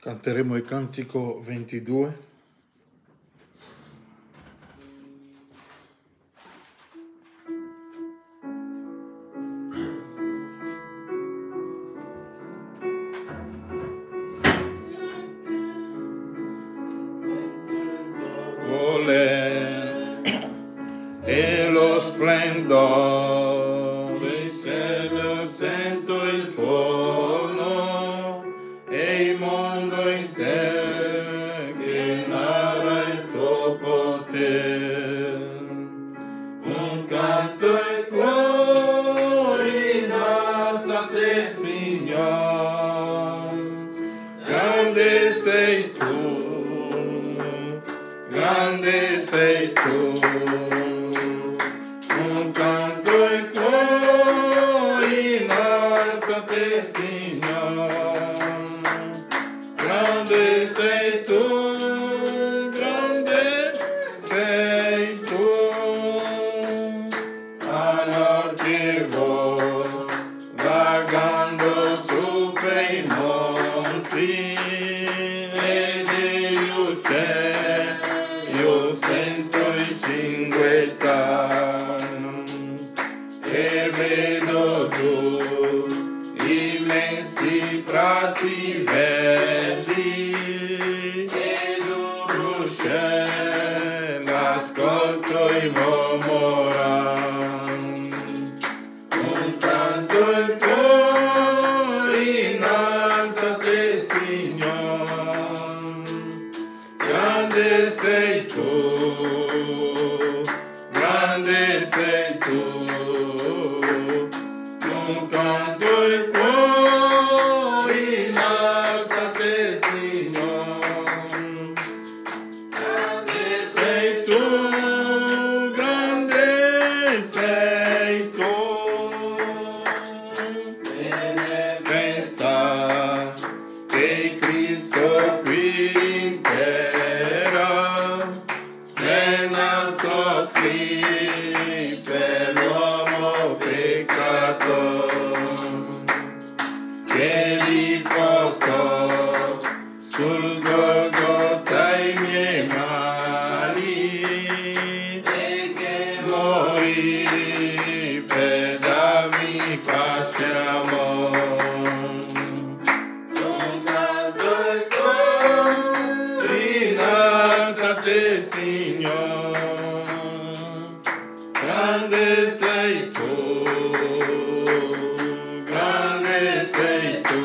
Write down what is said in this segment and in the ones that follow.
Canteremo il cantico 22. E lo splendore dei cieli, sento il tuono e il mondo in te che narra il tuo potere. Un canto ai cuori innalza te, Signore, grande sei tu, grande sei tu. Un canto ai cuori innalza te, Signore, grande sei tu, grande sei tu. A norte vo, vagando su per i monti e degli uccelli, io sento il cinguettare e vedo giù immensi prati verdi ed un ruscello ascolto i mormorar. Un canto il cuore innalza te, Signore, grande sei tu, grande sei tu. Un canto il cuore innalza te, Signore, grande sei tu, grande sei tu. Bene pensa che Cristo qui in terra venne soffrì per l'uomo peccato, che li portò sul Golgota i miei mali e che morì per darmi pace e amore. Un canto il cuore innalza te, Signore, grande sei tu, grande sei tu.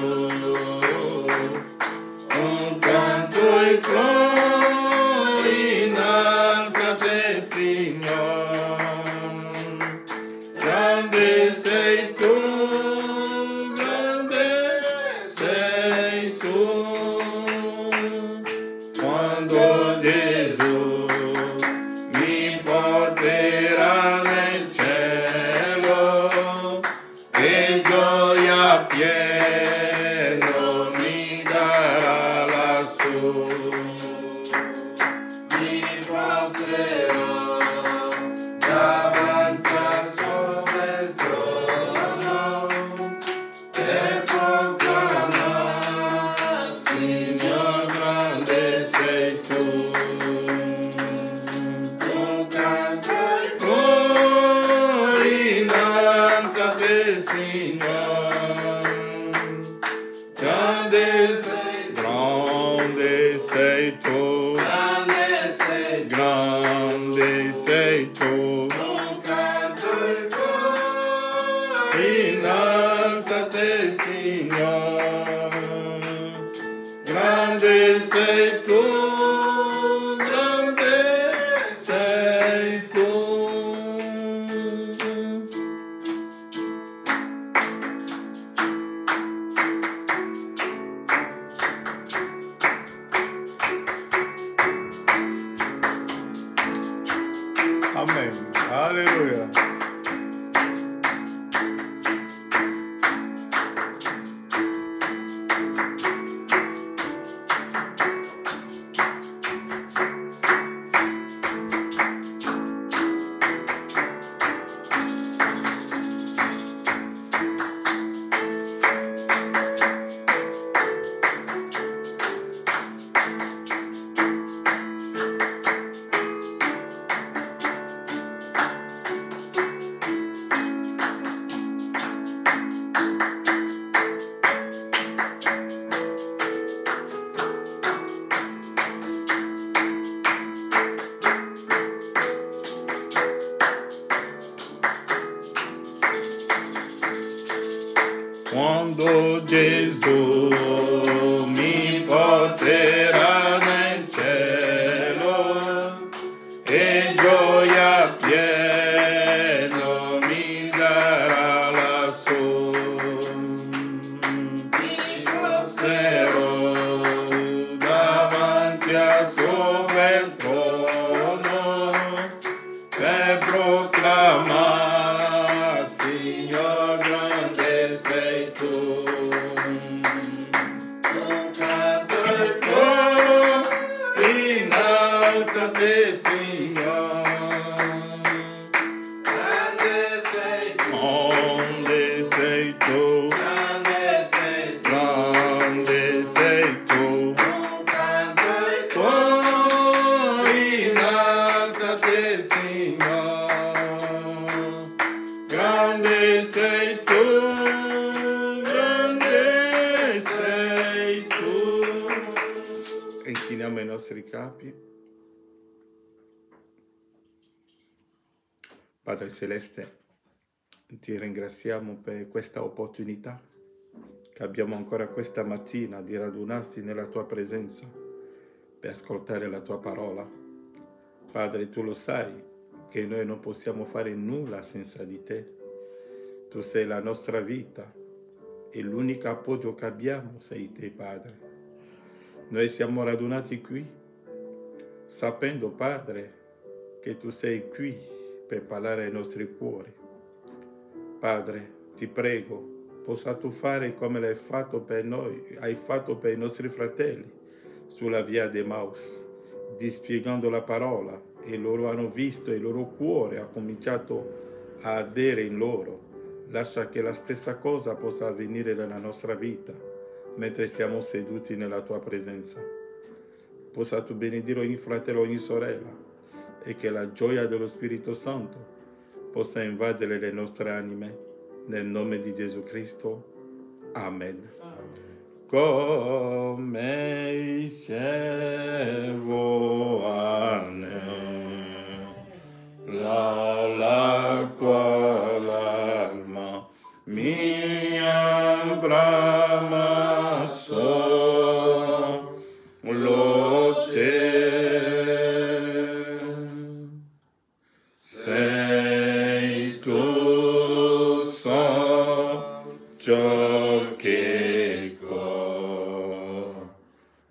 Un canto il cuore innalza te, Signore, grande sei tu, grande sei tu. Quando Gesù mi porterà nel cielo e gioia pieno mi darà lassù, mi posterò davanti al suo bel trono e proclamare, Signor, grande sei tu. Un canto ai cuori innalza te, Signore, grande sei, grande sei tu, grande sei, grande sei tu. Un canto ai cuori innalza te, Signore, grande sei tu, grande sei tu. Amen. Alleluia. tornerò davanti al suo bel trono per proclamare, Signor, grande sei tu. Un canto e coro, innalzate, Signor. Grande sei tu. Grande sei tu. Grande sei tu. Grande sei tu. Un canto e coro, innalzate, Signor. Grande sei tu. Grande sei tu. E inchiniamo i nostri capi. Padre Celeste, ti ringraziamo per questa opportunità che abbiamo ancora questa mattina di radunarsi nella tua presenza per ascoltare la tua parola. Padre, tu lo sai che noi non possiamo fare nulla senza di te. Tu sei la nostra vita e l'unico appoggio che abbiamo sei te, Padre. Noi siamo radunati qui sapendo, Padre, che tu sei qui per parlare ai nostri cuori. Padre, ti prego, possa tu fare come l'hai fatto per noi, hai fatto per i nostri fratelli sulla via di Emmaus, dispiegando la parola, e loro hanno visto, il loro cuore ha cominciato a ardere in loro. Lascia che la stessa cosa possa avvenire nella nostra vita, mentre siamo seduti nella tua presenza. Possa tu benedire ogni fratello, ogni sorella, e che la gioia dello Spirito Santo possa invadere le nostre anime, nel nome di Gesù Cristo. Amen. Come il cervo l'acqua l'alma mia brama solo te. Sei tu, so ciò che cor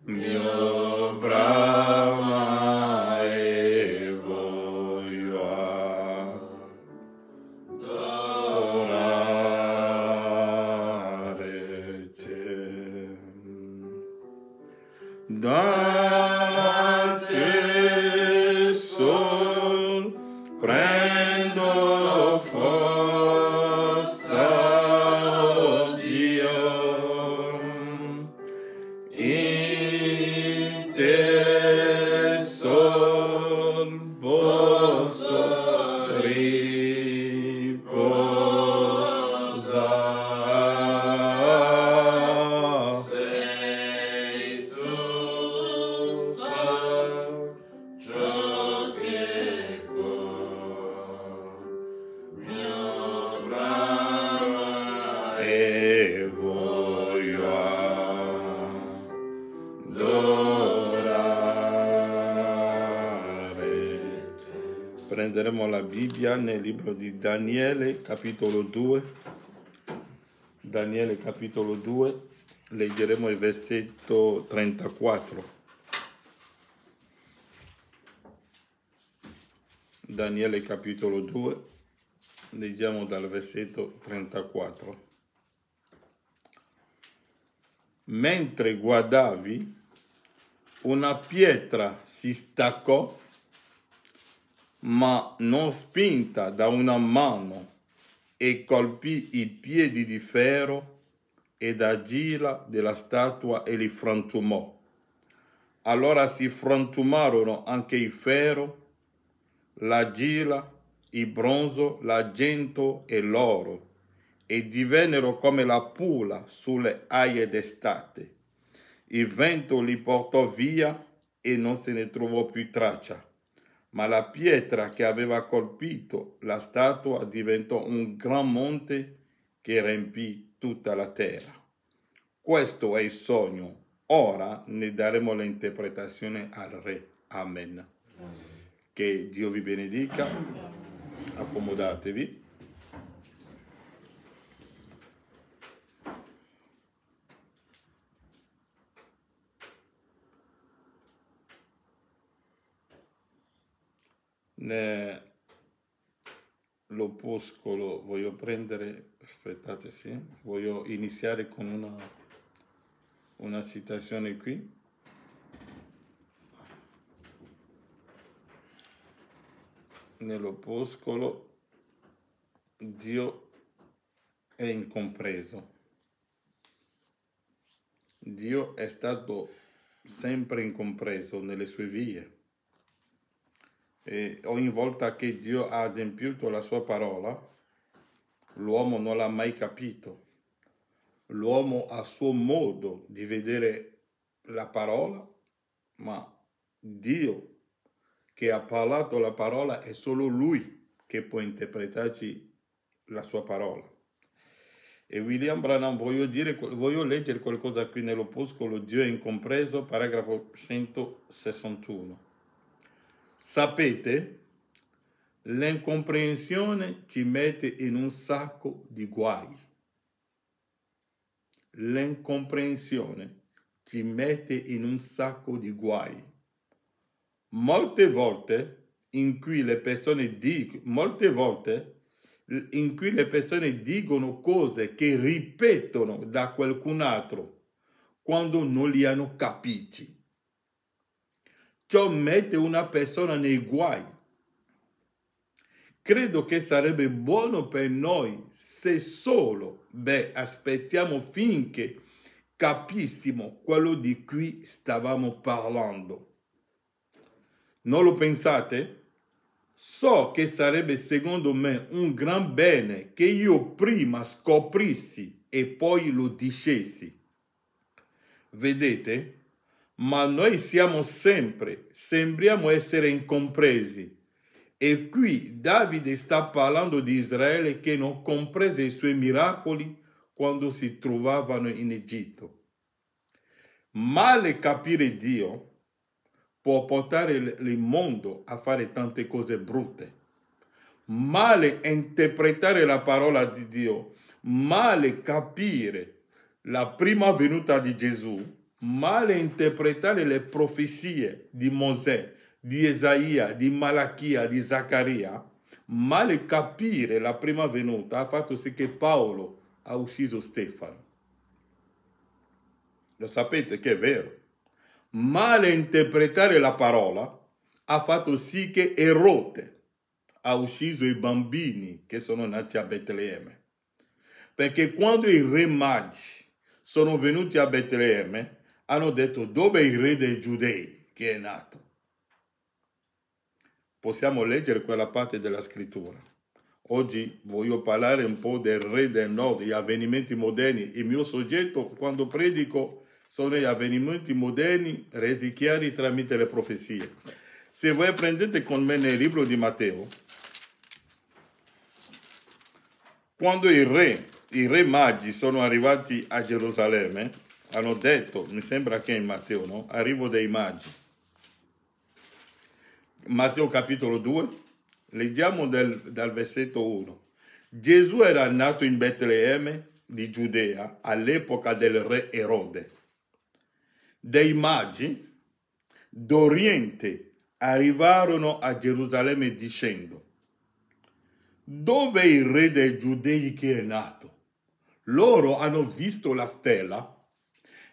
mio brama e voglio adorare te. Da te sol prendo forza, oh Dio, in te sol posso riposare. Sei tu, so ciò che cor mio brama e voglio adorare. Prenderemo la Bibbia nel libro di Daniele, capitolo 2. Daniele, capitolo 2, leggeremo il versetto 34. Daniele, capitolo 2, leggiamo dal versetto 34. Mentre guardavi, una pietra si staccò, ma non spinta da una mano, e colpì i piedi di ferro ed argilla della statua e li frantumò. Allora si frantumarono anche il ferro, l'argilla, il bronzo, l'argento e l'oro, e divennero come la pula sulle aie d'estate. Il vento li portò via e non se ne trovò più traccia. Ma la pietra che aveva colpito la statua diventò un gran monte che riempì tutta la terra. Questo è il sogno. Ora ne daremo l'interpretazione al Re. Amen. Che Dio vi benedica. Accomodatevi. Nell'opuscolo voglio prendere, aspettate, sì, voglio iniziare con una citazione qui. Nell'opuscolo Dio è incompreso. Dio è stato sempre incompreso nelle sue vie. E ogni volta che Dio ha adempiuto la sua parola, l'uomo non l'ha mai capito. L'uomo ha il suo modo di vedere la parola, ma Dio che ha parlato la parola è solo Lui che può interpretarci la sua parola. E William Branham, voglio leggere qualcosa qui nell'opuscolo Dio è incompreso, paragrafo 161. Sapete, l'incomprensione ci mette in un sacco di guai. L'incomprensione ci mette in un sacco di guai. Molte volte in cui le persone dicono cose che ripetono da qualcun altro quando non li hanno capiti. Ciò mette una persona nei guai. Credo che sarebbe buono per noi se solo, aspettiamo finché capissimo quello di cui stavamo parlando. Non lo pensate? So che sarebbe secondo me un gran bene che io prima scoprissi e poi lo dicessi. Vedete? Ma noi sembriamo essere incompresi. E qui Davide sta parlando di Israele che non comprese i suoi miracoli quando si trovavano in Egitto. Male capire Dio può portare il mondo a fare tante cose brutte. Male interpretare la parola di Dio, male capire la prima venuta di Gesù, male interpretare le profezie di Mosè, di Esaia, di Malachia, di Zaccaria, male capire la prima venuta ha fatto sì che Paolo ha ucciso Stefano. Lo sapete che è vero. Male interpretare la parola ha fatto sì che Erode ha ucciso i bambini che sono nati a Betlemme. Perché quando i re magi sono venuti a Betlemme, hanno detto: dove è il re dei Giudei che è nato? Possiamo leggere quella parte della scrittura. Oggi voglio parlare un po' del re del nord, gli avvenimenti moderni. Il mio soggetto, quando predico, sono gli avvenimenti moderni resi chiari tramite le profezie. Se voi prendete con me nel libro di Matteo, quando i re magi sono arrivati a Gerusalemme, hanno detto, mi sembra che in Matteo, no? Arrivo dei magi. Matteo capitolo 2, leggiamo dal versetto 1. Gesù era nato in Betlemme di Giudea all'epoca del re Erode. Dei magi d'Oriente arrivarono a Gerusalemme dicendo: dove è il re dei Giudei che è nato? Loro hanno visto la stella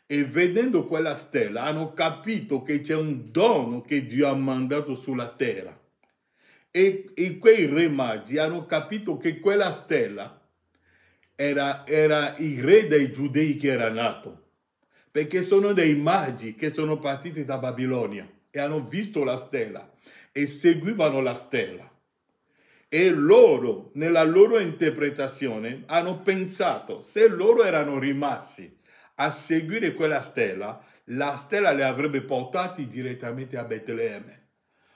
e vedendo quella stella hanno capito che c'è un dono che Dio ha mandato sulla terra. E quei re magi hanno capito che quella stella era il re dei Giudei che era nato. Perché sono dei magi che sono partiti da Babilonia e hanno visto la stella e seguivano la stella. E loro, nella loro interpretazione, hanno pensato, se loro erano rimasti a seguire quella stella, la stella le avrebbe portati direttamente a Betlemme.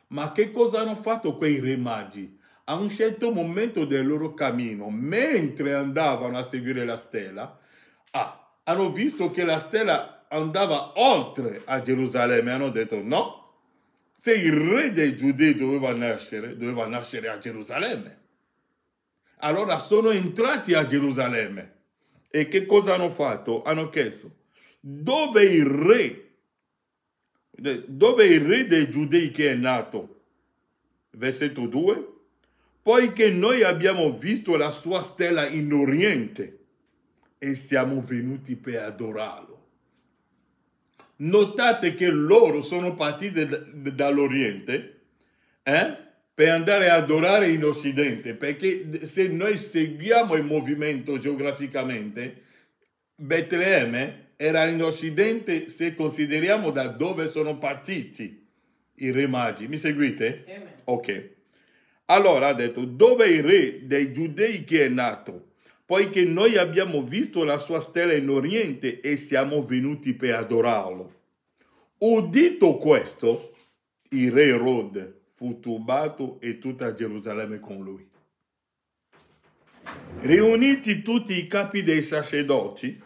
Ma che cosa hanno fatto quei re magi? A un certo momento del loro cammino, mentre andavano a seguire la stella, hanno visto che la stella andava oltre a Gerusalemme e hanno detto: no, se il re dei Giudei doveva nascere a Gerusalemme. Allora sono entrati a Gerusalemme e che cosa hanno fatto? Hanno chiesto: dove è il re dei Giudei che è nato? Versetto 2. Poiché noi abbiamo visto la sua stella in Oriente e siamo venuti per adorarlo. Notate che loro sono partiti dall'Oriente per andare ad adorare in Occidente, perché se noi seguiamo il movimento geograficamente, Betlemme era in Occidente se consideriamo da dove sono partiti i re magi. Mi seguite? Amen. Ok. Allora ha detto, dove è il re dei giudei che è nato? Poiché noi abbiamo visto la sua stella in Oriente e siamo venuti per adorarlo. Udito questo, il re Erode fu turbato e tutta Gerusalemme con lui. Riuniti tutti i capi dei sacerdoti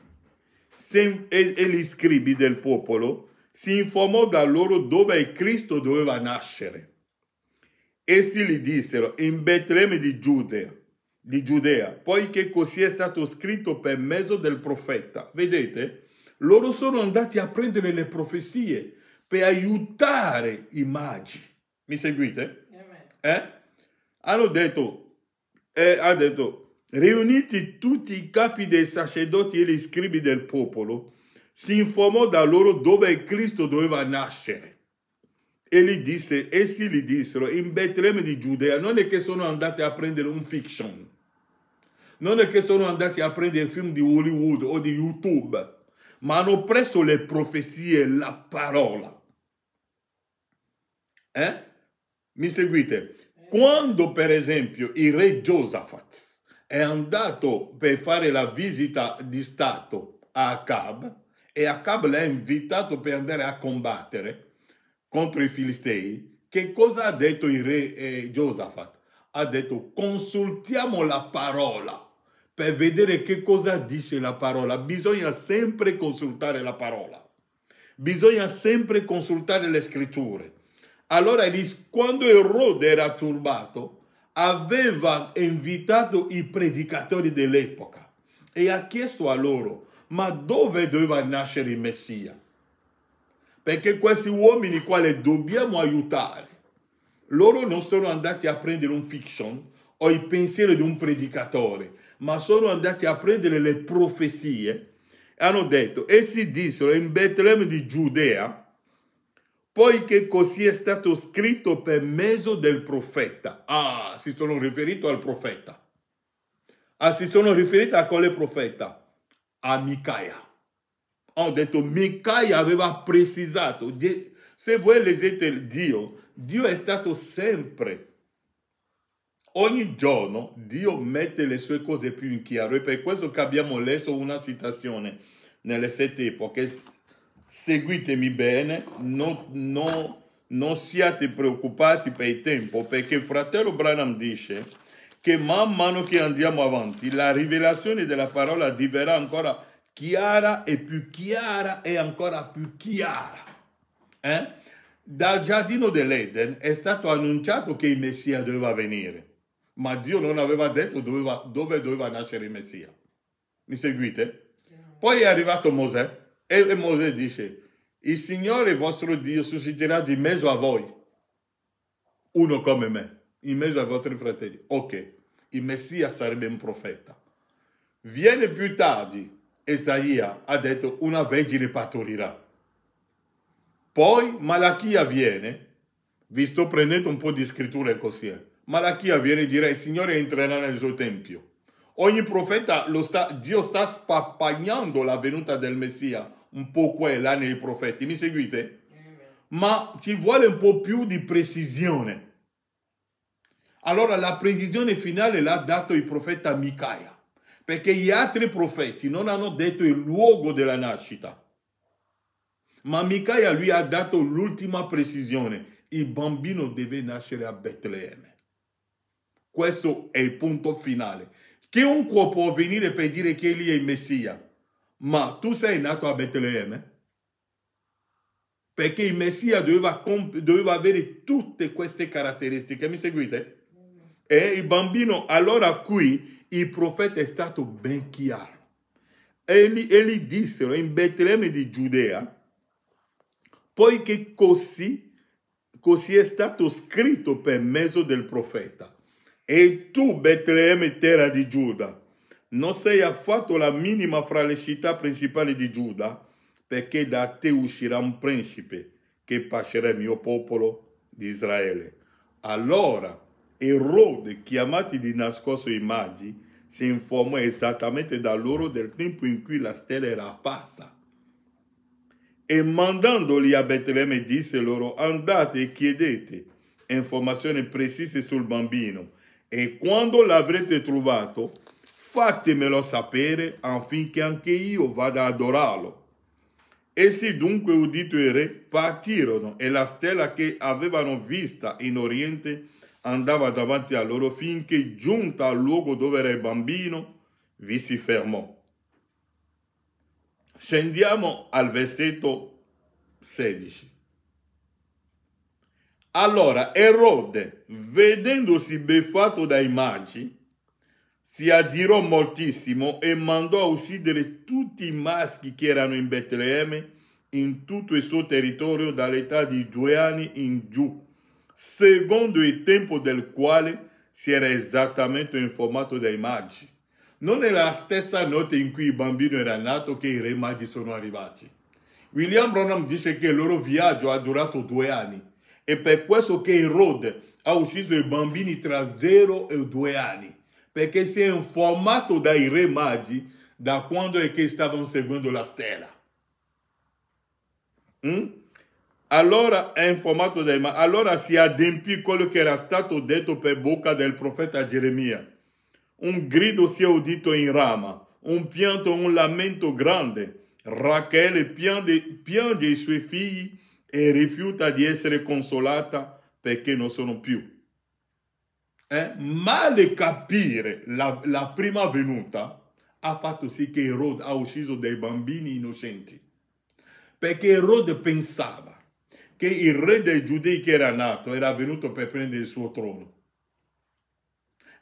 e gli scribi del popolo, si informò da loro dove Cristo doveva nascere. Essi gli dissero, in Betlemme di Giudea, poiché così è stato scritto per mezzo del profeta. Vedete? Loro sono andati a prendere le profezie per aiutare i magi. Mi seguite? Hanno detto, ha detto, riuniti tutti i capi dei sacerdoti e gli scribi del popolo, si informò da loro dove Cristo doveva nascere. Essi gli dissero, in Betlemme di Giudea. Non è che sono andati a prendere un fiction, non è che sono andati a prendere film di Hollywood o di YouTube, ma hanno preso le profezie, la parola. Mi seguite? Quando per esempio il re Giosafat è andato per fare la visita di Stato a Acab e Acab l'ha invitato per andare a combattere contro i Filistei, che cosa ha detto il re Giosafat? Ha detto, consultiamo la parola per vedere che cosa dice la parola. Bisogna sempre consultare la parola. Bisogna sempre consultare le scritture. Allora, quando Erode era turbato, aveva invitato i predicatori dell'epoca e ha chiesto a loro, ma dove doveva nascere il Messia? Perché questi uomini quali dobbiamo aiutare, loro non sono andati a prendere un fiction o il pensiero di un predicatore, ma sono andati a prendere le profezie. Hanno detto, essi dissero, in Betlemme di Giudea, poiché così è stato scritto per mezzo del profeta. Ah, si sono riferiti al profeta. Si sono riferiti a quale profeta? A Micaia. Ho detto, Micaia aveva precisato. Se voi leggete Dio è stato sempre, ogni giorno, Dio mette le sue cose più in chiaro. E per questo che abbiamo letto una citazione nelle 7 epoche. Seguitemi bene, non siate preoccupati per il tempo, perché il fratello Branham dice che man mano che andiamo avanti, la rivelazione della parola diverrà ancora chiara e ancora più chiara. Dal giardino dell'Eden è stato annunciato che il Messia doveva venire, ma Dio non aveva detto dove doveva nascere il Messia. Mi seguite? Poi è arrivato Mosè e Mosè dice, il Signore vostro Dio susciterà di mezzo a voi uno come me, in mezzo ai vostri fratelli. Ok, il Messia sarebbe un profeta. Viene più tardi, Isaia ha detto, una vergine partorirà. Poi Malachia viene, vi sto prendendo un po' di scritture così. Malachia viene e dirà, il Signore entrerà nel suo tempio. Ogni profeta Dio sta spappagnando la venuta del Messia, un po' qua e là nei profeti. Mi seguite? Ma ci vuole un po' più di precisione. Allora la precisione finale l'ha dato il profeta Micaia, perché gli altri profeti non hanno detto il luogo della nascita. Ma Micaia lui ha dato l'ultima precisione. Il bambino deve nascere a Betlemme. Questo è il punto finale. Chiunque può venire per dire che egli è il Messia, ma tu sei nato a Betlemme? Perché il Messia doveva avere tutte queste caratteristiche. Mi seguite? E il bambino, allora qui il profeta è stato ben chiaro. E gli dissero in Betlemme di Giudea, poiché così così è stato scritto per mezzo del profeta. E tu, Betlemme, terra di Giuda, non sei affatto la minima fra le città principali di Giuda, perché da te uscirà un principe che pascerà il mio popolo di Israele. Allora Erode, chiamati di nascosto i magi, si informò esattamente da loro del tempo in cui la stella era apparsa. E mandandoli a Betlemme disse loro: andate e chiedete informazioni precise sul bambino, e quando l'avrete trovato fatemelo sapere affinché anche io vada ad adorarlo. Essi dunque, udito il re, partirono, e la stella che avevano vista in oriente andava davanti a loro finché, giunta al luogo dove era il bambino, vi si fermò. Scendiamo al versetto 16. Allora Erode, vedendosi beffatto dai magi, si adirò moltissimo e mandò a uccidere tutti i maschi che erano in Betlemme, in tutto il suo territorio, dall'età di 2 anni in giù, secondo il tempo del quale si era esattamente informato dai magi. Non è la stessa notte in cui il bambino era nato che i re magi sono arrivati. William Branham dice che il loro viaggio ha durato 2 anni, e per questo che Erode ha ucciso i bambini tra 0 e 2 anni, perché si è informato dai re magi da quando è che stavano seguendo la stella. Allora è informato dai magi. Allora si adempì quello che era stato detto per bocca del profeta Geremia. Un grido si è udito in Rama, un pianto, un lamento grande. Rachele piange i suoi figli e rifiuta di essere consolata perché non sono più. Male capire la prima venuta ha fatto sì che Erode ha ucciso dei bambini innocenti, perché Erode pensava che il re dei giudei che era nato era venuto per prendere il suo trono.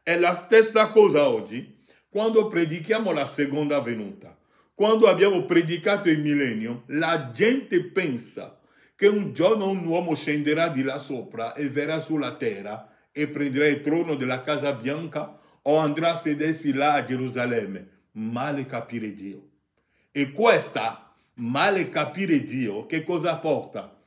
È la stessa cosa oggi quando predichiamo la seconda venuta. Quando abbiamo predicato il millennio, la gente pensa che un giorno un uomo scenderà di là sopra e verrà sulla terra e prenderà il trono della Casa Bianca o andrà a sedersi là a Gerusalemme. Male capire Dio. E questa male capire Dio che cosa porta?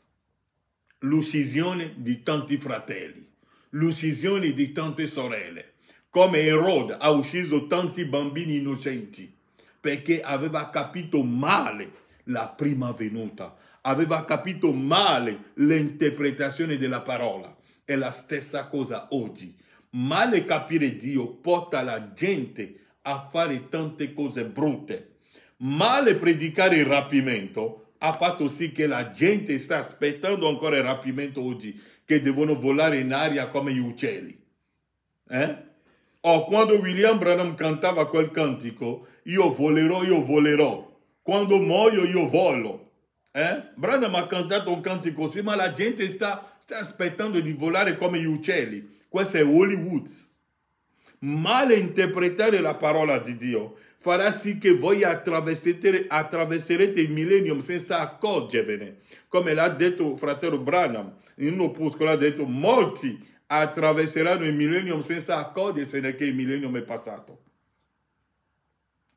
L'uccisione di tanti fratelli, l'uccisione di tante sorelle. Come Erode ha ucciso tanti bambini innocenti perché aveva capito male la prima venuta, aveva capito male l'interpretazione della parola. È la stessa cosa oggi. Male capire Dio porta la gente a fare tante cose brutte. Male predicare il rapimento ha fatto sì che la gente sta aspettando ancora il rapimento oggi, che devono volare in aria come gli uccelli. Quando William Branham cantava quel cantico, io volerò, quando muoio io volo. Branham ha cantato un cantico così, ma la gente sta aspettando di volare come gli uccelli. Questo è Hollywood. Male interpretare la parola di Dio farà sì che voi attraverserete il millennium senza accorgervene. Come l'ha detto fratello Branham, in un opuscolo ha detto: molti attraverseranno il millennium senza accorgersene che il millennium è passato.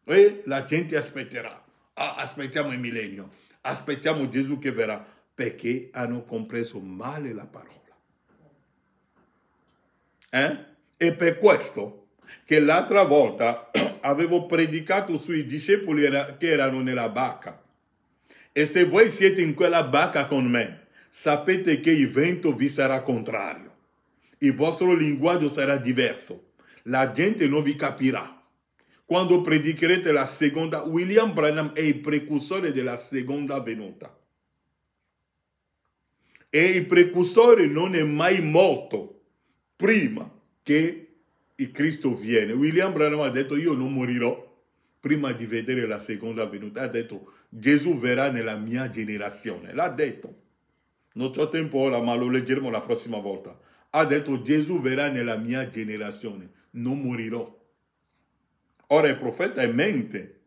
E la gente aspetterà. Aspettiamo il millennium, aspettiamo Gesù che verrà, perché hanno compreso male la parola. E per questo che l'altra volta avevo predicato sui discepoli che erano nella barca. E se voi siete in quella barca con me, sapete che il vento vi sarà contrario. Il vostro linguaggio sarà diverso. La gente non vi capirà. Quando predicherete la seconda, William Branham è il precursore della seconda venuta. E il precursore non è mai morto prima che il Cristo viene. William Branham ha detto: io non morirò prima di vedere la seconda venuta. Ha detto: Gesù verrà nella mia generazione. L'ha detto. Non c'ho tempo ora, ma lo leggeremo la prossima volta. Ha detto: Gesù verrà nella mia generazione, non morirò. Ora il profeta è mente.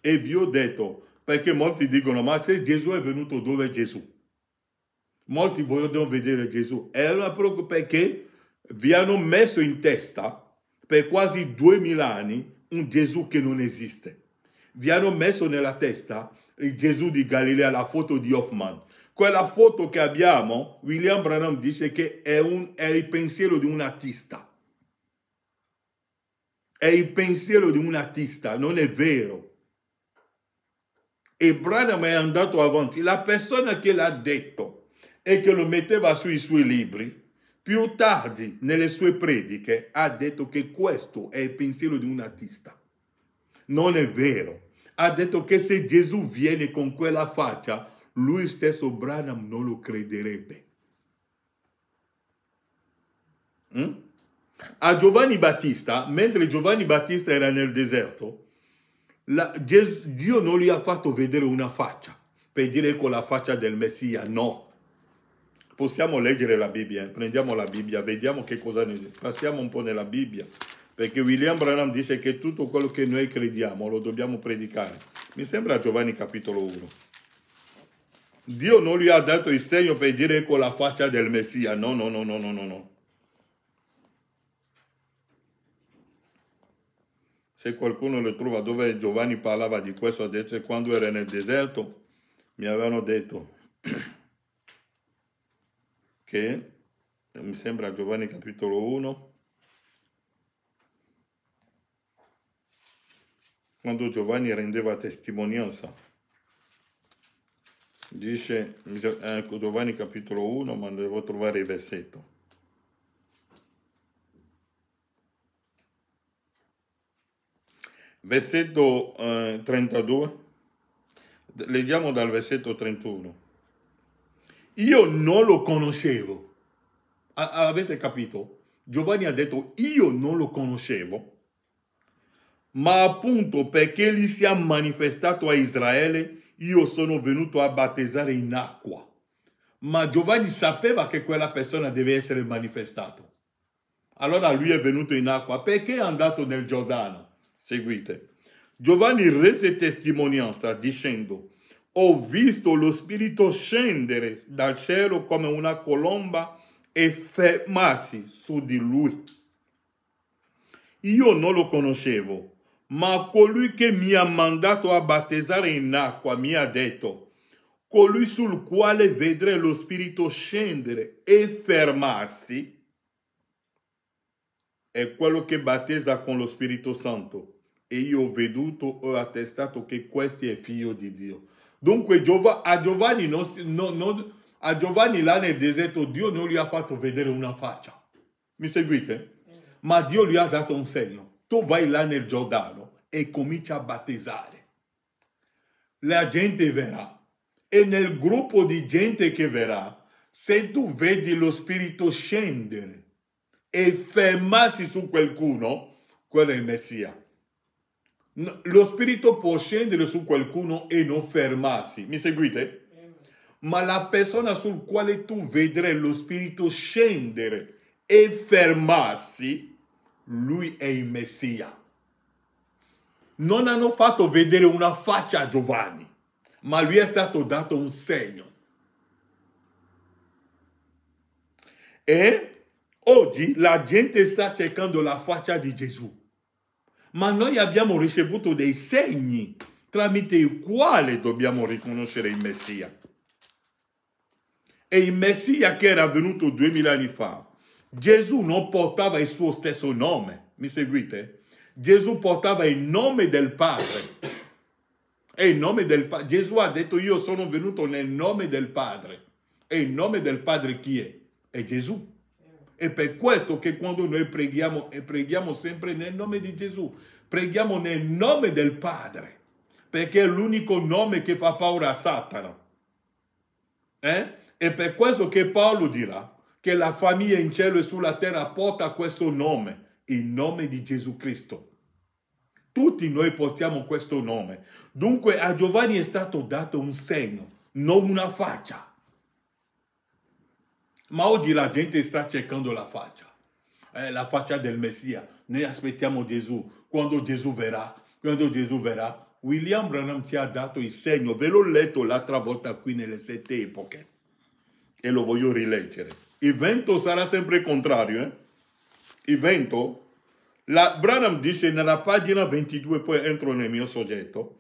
E vi ho detto, perché molti dicono: ma se Gesù è venuto, dove è Gesù? Molti vogliono vedere Gesù. È una preoccupazione perché vi hanno messo in testa per quasi 2000 anni un Gesù che non esiste. Vi hanno messo nella testa il Gesù di Galilea, la foto di Hoffman. Quella foto che abbiamo, William Branham dice che è il pensiero di un artista. È il pensiero di un artista, non è vero. E Branham è andato avanti. La persona che l'ha detto e che lo metteva sui suoi libri, più tardi nelle sue prediche ha detto che questo è il pensiero di un artista. Non è vero. Ha detto che se Gesù viene con quella faccia, lui stesso Branham non lo crederebbe. A Giovanni Battista, mentre Giovanni Battista era nel deserto, Dio non gli ha fatto vedere una faccia per dire con la faccia del Messia, no. Possiamo leggere la Bibbia, prendiamo la Bibbia, vediamo che cosa ne dice. Passiamo un po' nella Bibbia, perché William Branham dice che tutto quello che noi crediamo lo dobbiamo predicare. Mi sembra Giovanni capitolo 1. Dio non gli ha dato il segno per dire con la faccia del Messia, no, no, no, no, no, no, no. Se qualcuno lo trova dove Giovanni parlava di questo, ha detto quando era nel deserto, mi avevano detto che, mi sembra Giovanni capitolo 1, quando Giovanni rendeva testimonianza, dice, Giovanni capitolo 1, ma devo trovare il versetto. Versetto 32, leggiamo dal versetto 31. Io non lo conoscevo. Avete capito? Giovanni ha detto io non lo conoscevo, ma appunto perché gli sia manifestato a Israele, io sono venuto a battezzare in acqua. Ma Giovanni sapeva che quella persona deve essere manifestato. Allora lui è venuto in acqua. Perché è andato nel Giordano? Seguite. Giovanni rese testimonianza dicendo: ho visto lo Spirito scendere dal cielo come una colomba e fermarsi su di lui. Io non lo conoscevo, ma colui che mi ha mandato a battezzare in acqua mi ha detto: colui sul quale vedrai lo Spirito scendere e fermarsi è quello che battezza con lo Spirito Santo. E io ho veduto, ho attestato che questo è figlio di Dio. Dunque a Giovanni là nel deserto Dio non gli ha fatto vedere una faccia. Mi seguite? Ma Dio gli ha dato un segno. Tu vai là nel Giordano e cominci a battezzare. La gente verrà. E nel gruppo di gente che verrà, se tu vedi lo Spirito scendere e fermarsi su qualcuno, quello è il Messia. Lo Spirito può scendere su qualcuno e non fermarsi. Mi seguite? Ma la persona sul quale tu vedrai lo Spirito scendere e fermarsi, lui è il Messia. Non hanno fatto vedere una faccia a Giovanni, ma lui è stato dato un segno. E oggi la gente sta cercando la faccia di Gesù. Ma noi abbiamo ricevuto dei segni tramite i quali dobbiamo riconoscere il Messia. E il Messia che era venuto 2000 anni fa, Gesù non portava il suo stesso nome. Mi seguite? Gesù portava il nome del Padre. E il nome del Padre. Gesù ha detto io sono venuto nel nome del Padre. E il nome del Padre chi è? È Gesù. È per questo che quando noi preghiamo, e preghiamo sempre nel nome di Gesù, preghiamo nel nome del Padre, perché è l'unico nome che fa paura a Satana. È per questo che Paolo dirà che la famiglia in cielo e sulla terra porta questo nome, il nome di Gesù Cristo. Tutti noi portiamo questo nome. Dunque a Giovanni è stato dato un segno, non una faccia. Ma oggi la gente sta cercando la faccia del Messia. Noi aspettiamo Gesù. Quando Gesù verrà, William Branham ci ha dato il segno. Ve l'ho letto l'altra volta qui nelle 7 epoche. e lo voglio rileggere. Il vento sarà sempre contrario, Il vento, Branham dice nella pagina 22, poi entro nel mio soggetto,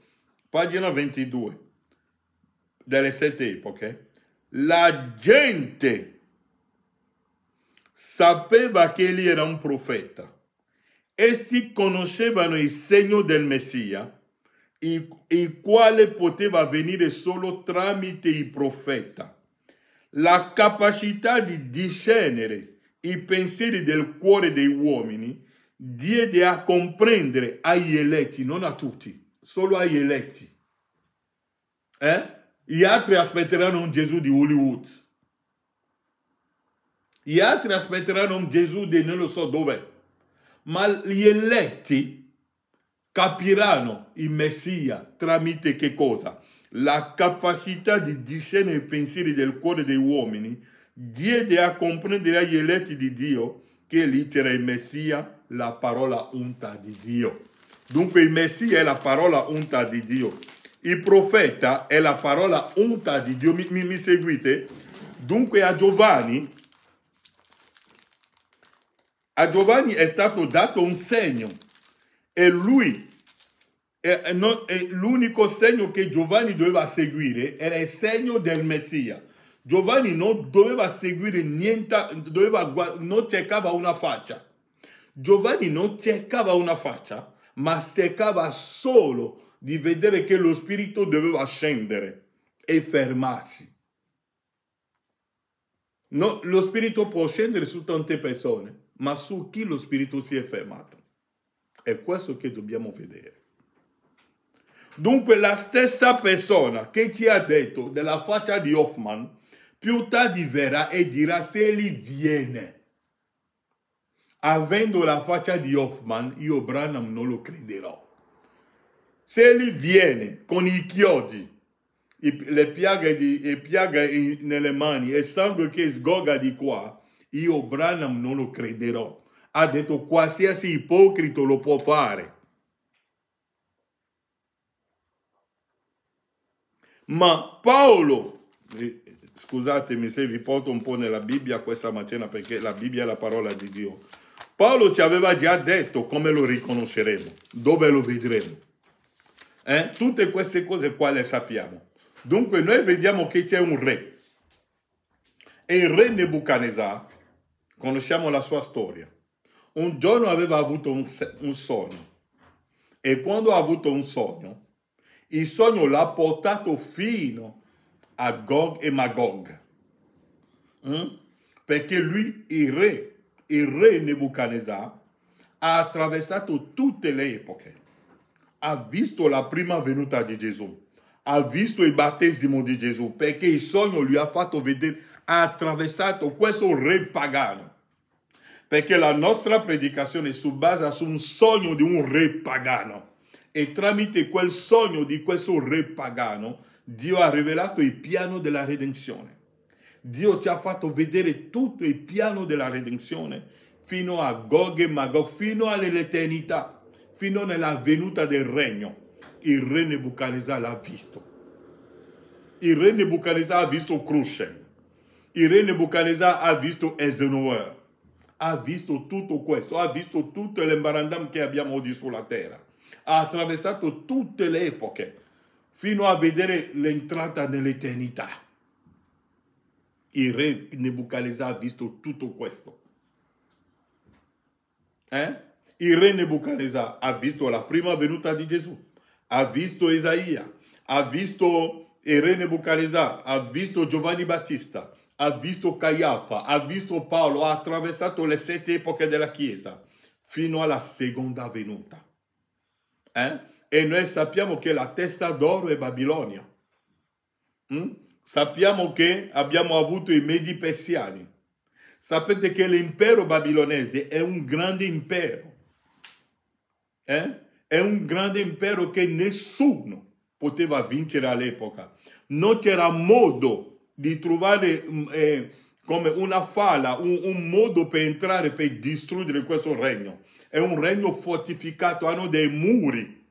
pagina 22, delle 7 epoche, la gente sapeva che egli era un profeta. Essi conoscevano il segno del Messia, il quale poteva avvenire solo tramite il profeta. La capacità di discernere i pensieri del cuore dei uomini diede a comprendere agli eletti, non a tutti, solo agli eletti. Gli altri aspetteranno un Gesù di Hollywood. Gli altri aspetteranno un Gesù di non lo so dove. Ma gli eletti capiranno il Messia tramite che cosa? La capacità di discernere i pensieri del cuore dei uomini diede a comprendere agli eletti di Dio che lì c'era il Messia, la parola unta di Dio. Dunque il Messia è la parola unta di Dio. Il profeta è la parola unta di Dio. Mi seguite? Dunque a Giovanni è stato dato un segno e lui, l'unico segno che Giovanni doveva seguire era il segno del Messia. Giovanni non doveva seguire niente, non cercava una faccia. Giovanni non cercava una faccia, ma cercava solo di vedere che lo Spirito doveva scendere e fermarsi. No, lo Spirito può scendere su tante persone, ma su chi lo Spirito si è fermato. È questo che dobbiamo vedere. Dunque la stessa persona che ci ha detto della faccia di Hoffman, più tardi verrà e dirà se egli viene. Avendo la faccia di Hoffman, io Branham non lo crederò. Se egli viene con i chiodi, le piaghe nelle mani e sangue che sgorga di qua, io Branham non lo crederò. Ha detto qualsiasi ipocrita lo può fare. Ma Paolo, scusatemi se vi porto un po' nella Bibbia questa mattina perché la Bibbia è la parola di Dio. Paolo ci aveva già detto come lo riconosceremo, dove lo vedremo. Tutte queste cose qua le sappiamo. Dunque noi vediamo che c'è un re. E il re Nebuchadnezzar, conosciamo la sua storia. Un giorno aveva avuto un sogno. E quando ha avuto un sogno, il sogno l'ha portato fino a Gog e Magog. Perché lui, il re Nebuchadnezzar, ha attraversato tutte le epoche. Ha visto la prima venuta di Gesù. Ha visto il battesimo di Gesù. Perché il sogno gli ha fatto vedere, ha attraversato questo re pagano. Perché la nostra predicazione si basa su un sogno di un re pagano. E tramite quel sogno di questo re pagano, Dio ha rivelato il piano della redenzione. Dio ci ha fatto vedere tutto il piano della redenzione fino a Gog e Magog, fino all'eternità, fino alla venuta del regno. Il re Nebuchadnezzar l'ha visto. Il re Nebuchadnezzar ha visto Khrushchev. Il re Nebuchadnezzar ha visto Eisenhower. Ha visto tutto questo, ha visto tutto l'embarandam che abbiamo oggi sulla terra. Ha attraversato tutte le epoche fino a vedere l'entrata nell'eternità. Il re Nebuchadnezzar ha visto tutto questo. Il re Nebuchadnezzar ha visto la prima venuta di Gesù, ha visto Isaia, ha visto il re Nebuchadnezzar, ha visto Giovanni Battista, ha visto Caiafa, ha visto Paolo, ha attraversato le 7 epoche della Chiesa fino alla seconda venuta. E noi sappiamo che la testa d'oro è Babilonia. Sappiamo che abbiamo avuto i Medi Persiani. Sapete che l'impero babilonese è un grande impero. È un grande impero che nessuno poteva vincere all'epoca. Non c'era modo di trovare come una falla, un modo per entrare, per distruggere questo regno. È un regno fortificato, hanno dei muri.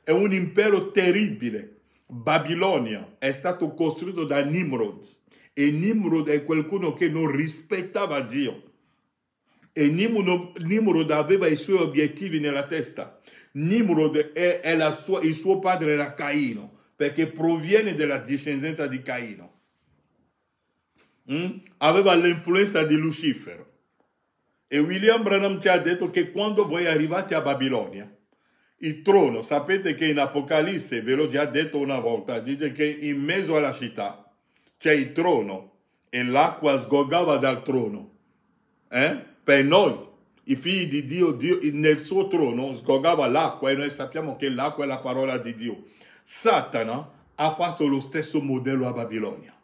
È un impero terribile. Babilonia è stato costruito da Nimrod E Nimrod è qualcuno che non rispettava Dio. E Nimrod aveva i suoi obiettivi nella testa. Nimrod il suo padre era Caino, perché proviene dalla discendenza di Caino. Aveva l'influenza di Lucifero. E William Branham ci ha detto che quando voi arrivate a Babilonia, il trono, sapete che in Apocalisse, ve l'ho già detto una volta, dice che in mezzo alla città c'è il trono e l'acqua sgorgava dal trono. Per noi, i figli di Dio, nel suo trono sgorgava l'acqua e noi sappiamo che l'acqua è la parola di Dio. Satana ha fatto lo stesso modello a Babilonia,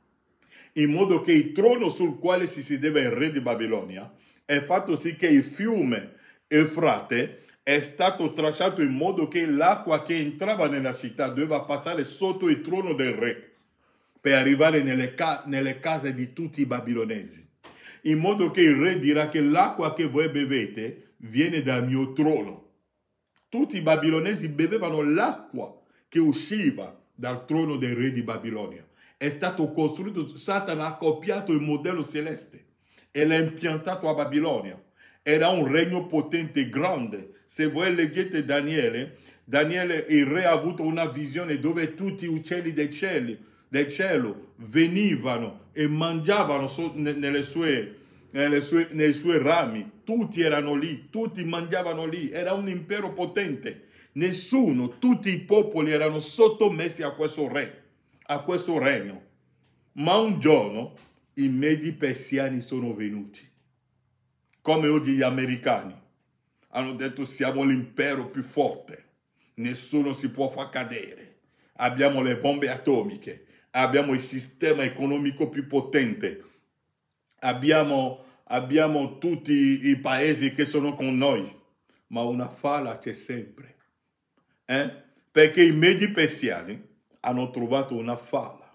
in modo che il trono sul quale si sedeva il re di Babilonia è fatto sì che il fiume Eufrate è stato tracciato in modo che l'acqua che entrava nella città doveva passare sotto il trono del re per arrivare nelle case di tutti i babilonesi, in modo che il re dirà che l'acqua che voi bevete viene dal mio trono. Tutti i babilonesi bevevano l'acqua che usciva dal trono del re di Babilonia. È stato costruito, Satana ha copiato il modello celeste e l'ha impiantato a Babilonia. Era un regno potente e grande. Se voi leggete Daniele, il re ha avuto una visione dove tutti gli uccelli del cielo venivano e mangiavano nei suoi rami. Tutti erano lì, tutti mangiavano lì. Era un impero potente. Tutti i popoli erano sottomessi a questo re, a questo regno. Ma un giorno i Medi Persiani sono venuti. Come oggi gli americani hanno detto siamo l'impero più forte, nessuno si può far cadere, abbiamo le bombe atomiche, abbiamo il sistema economico più potente, abbiamo tutti i paesi che sono con noi, ma una falla c'è sempre, perché i Medi Persiani hanno trovato una falla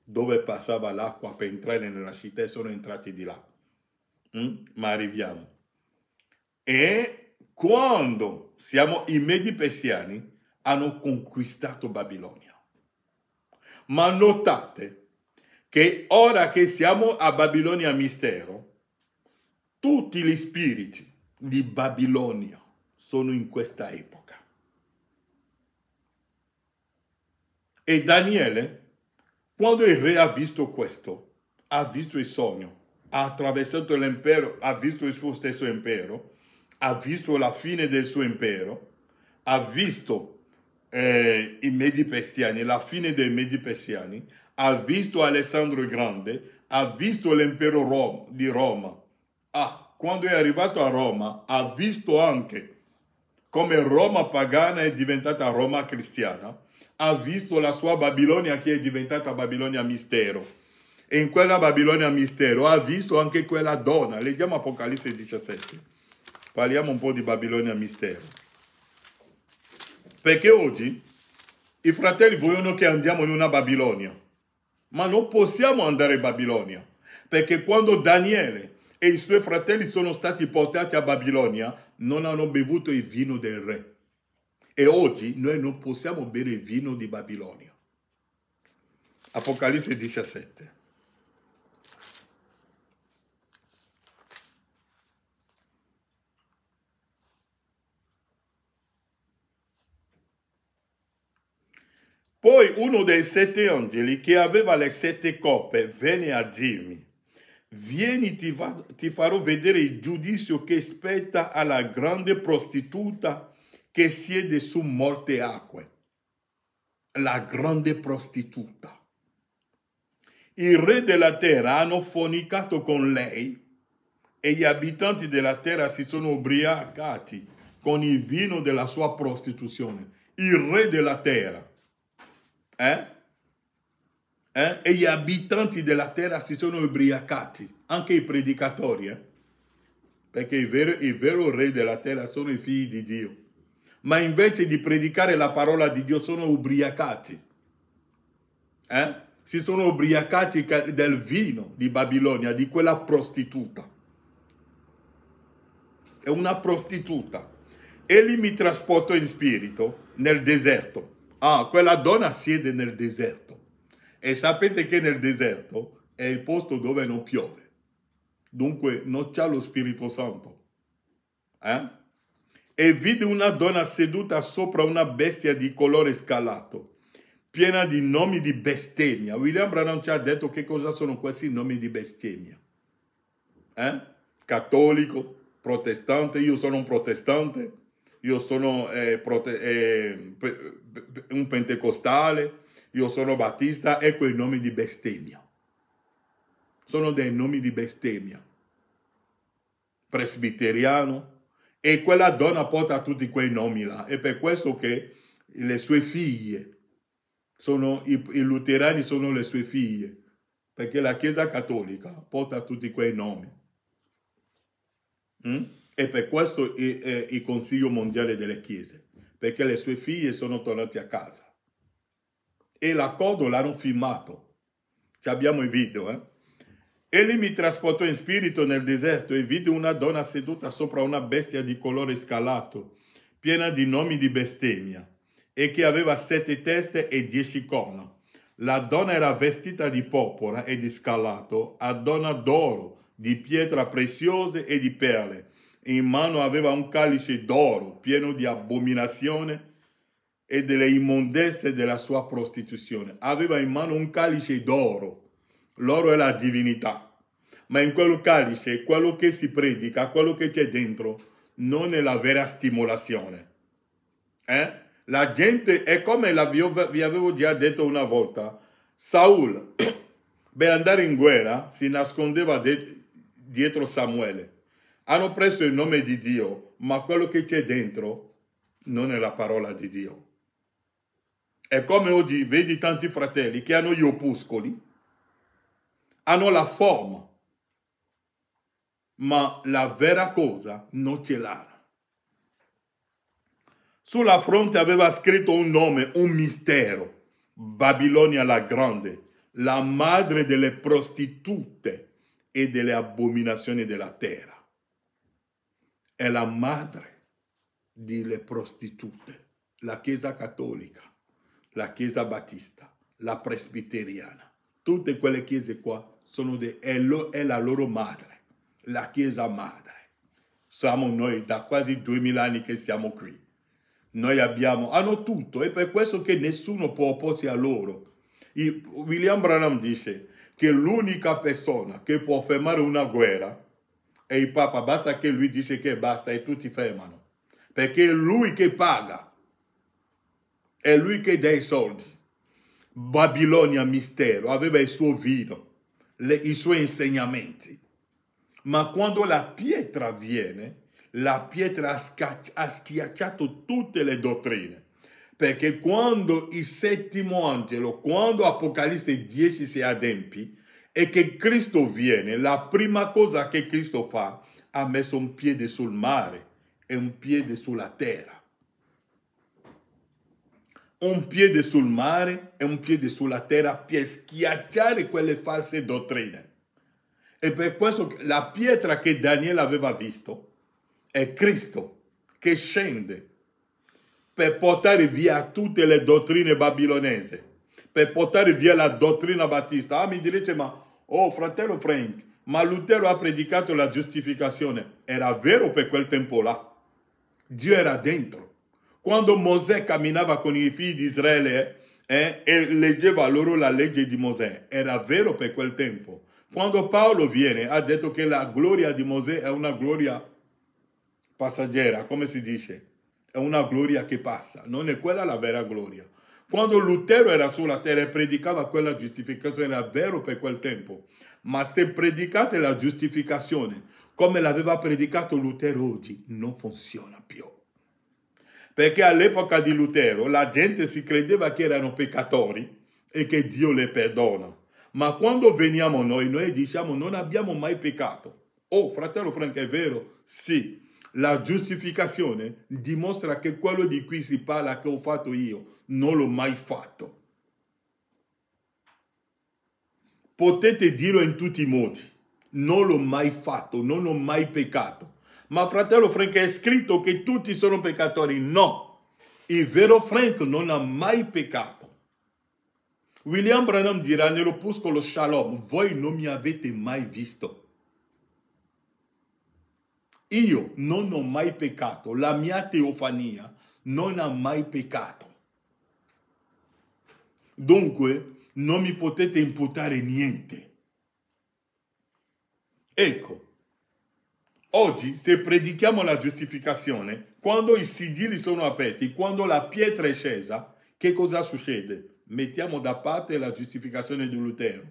dove passava l'acqua per entrare nella città e sono entrati di là. Ma arriviamo. E quando i Medi Persiani hanno conquistato Babilonia. Ma notate che ora che siamo a Babilonia mistero, tutti gli spiriti di Babilonia sono in questa epoca. E Daniele, quando il re ha visto questo, ha visto il sogno, ha attraversato l'impero, ha visto il suo stesso impero, ha visto la fine del suo impero, ha visto i Medi Persiani, la fine dei Medi Persiani, ha visto Alessandro il Grande, ha visto l'impero di Roma. Quando è arrivato a Roma, ha visto anche come Roma pagana è diventata Roma cristiana, ha visto la sua Babilonia che è diventata Babilonia mistero. E in quella Babilonia mistero ha visto anche quella donna. Leggiamo Apocalisse 17. Parliamo un po' di Babilonia mistero. Perché oggi i fratelli vogliono che andiamo in una Babilonia. Ma non possiamo andare in Babilonia. Perché quando Daniele e i suoi fratelli sono stati portati a Babilonia, non hanno bevuto il vino del re. E oggi noi non possiamo bere il vino di Babilonia. Apocalisse 17. Poi uno dei 7 angeli che aveva le 7 coppe venne a dirmi: vieni, ti farò vedere il giudizio che spetta alla grande prostituta che siede su molte acque. La grande prostituta. I re della terra hanno fornicato con lei e gli abitanti della terra si sono ubriacati con il vino della sua prostituzione. Il re della terra. E gli abitanti della terra si sono ubriacati, anche i predicatori, perché il vero re della terra sono i figli di Dio. Ma invece di predicare la parola di Dio sono ubriacati. Si sono ubriacati del vino di Babilonia, di quella prostituta. È una prostituta. Egli mi trasportò in spirito nel deserto. Quella donna siede nel deserto. E sapete che nel deserto è il posto dove non piove. Dunque non c'è lo Spirito Santo. E vide una donna seduta sopra una bestia di colore scalato, piena di nomi di bestemmia. William Branham ci ha detto che cosa sono questi nomi di bestemmia. Cattolico, protestante, io sono un protestante, io sono un pentecostale, io sono battista, ecco i nomi di bestemmia. Sono dei nomi di bestemmia. Presbiteriano, e quella donna porta tutti quei nomi là. È per questo che le sue figlie, i luterani sono le sue figlie, perché la Chiesa Cattolica porta tutti quei nomi. E per questo il Consiglio Mondiale delle Chiese, perché le sue figlie sono tornate a casa. E l'accordo l'hanno firmato. Ci abbiamo i video, Egli mi trasportò in spirito nel deserto e vide una donna seduta sopra una bestia di colore scalato, piena di nomi di bestemmia, e che aveva 7 teste e 10 corna. La donna era vestita di porpora e di scalato, adorna d'oro, di pietra preziose e di perle. In mano aveva un calice d'oro pieno di abominazione e delle immondezze della sua prostituzione. Aveva in mano un calice d'oro. L'oro è la divinità, ma in quel calice, quello che si predica, quello che c'è dentro, non è la vera stimolazione. La gente, è come vi avevo già detto una volta, Saul, per andare in guerra, si nascondeva dietro Samuele. Hanno preso il nome di Dio, ma quello che c'è dentro non è la parola di Dio. È come oggi vedi tanti fratelli che hanno gli opuscoli, hanno la forma, ma la vera cosa non ce l'hanno. Sulla fronte aveva scritto un nome, un mistero, Babilonia la Grande, la madre delle prostitute e delle abominazioni della terra. È la madre delle prostitute, la Chiesa Cattolica, la Chiesa Battista, la Presbiteriana. Tutte quelle chiese qua è la loro madre, la Chiesa madre. Siamo noi da quasi 2000 anni che siamo qui. Noi hanno tutto, è per questo che nessuno può opporsi a loro. William Branham dice che l'unica persona che può fermare una guerra è il Papa, basta che lui dice che basta e tutti fermano, perché è lui che paga, è lui che dà i soldi. Babilonia mistero, aveva il suo vino, i suoi insegnamenti, ma quando la pietra viene, la pietra ha schiacciato tutte le dottrine, perché quando il settimo angelo, quando Apocalisse 10 si adempì e che Cristo viene, la prima cosa che Cristo fa, ha messo un piede sul mare e un piede sulla terra. Un piede sul mare e un piede sulla terra per schiacciare quelle false dottrine. E per questo la pietra che Daniele aveva visto è Cristo che scende per portare via tutte le dottrine babilonesi, per portare via la dottrina battista. Mi direte, ma fratello Frank, ma Lutero ha predicato la giustificazione. Era vero per quel tempo là. Dio era dentro. Quando Mosè camminava con i figli di Israele e leggeva loro la legge di Mosè, era vero per quel tempo. Quando Paolo viene, ha detto che la gloria di Mosè è una gloria passeggera, come si dice? È una gloria che passa, non è quella la vera gloria. Quando Lutero era sulla terra e predicava quella giustificazione, era vero per quel tempo. Ma se predicate la giustificazione come l'aveva predicato Lutero oggi, non funziona più. Perché all'epoca di Lutero la gente si credeva che erano peccatori e che Dio le perdona. Ma quando veniamo noi diciamo non abbiamo mai peccato. Fratello Frank, è vero? Sì. La giustificazione dimostra che quello di cui si parla che ho fatto io, non l'ho mai fatto. Potete dirlo in tutti i modi. Non l'ho mai fatto, non ho mai peccato. Ma fratello Frank, è scritto che tutti sono peccatori? No. Il vero Frank non ha mai peccato. William Branham dirà nell'opuscolo Shalom, voi non mi avete mai visto. Io non ho mai peccato, la mia teofania non ha mai peccato. Dunque non mi potete imputare niente. Ecco, oggi se predichiamo la giustificazione, quando i sigilli sono aperti, quando la pietra è scesa, che cosa succede? Mettiamo da parte la giustificazione di Lutero,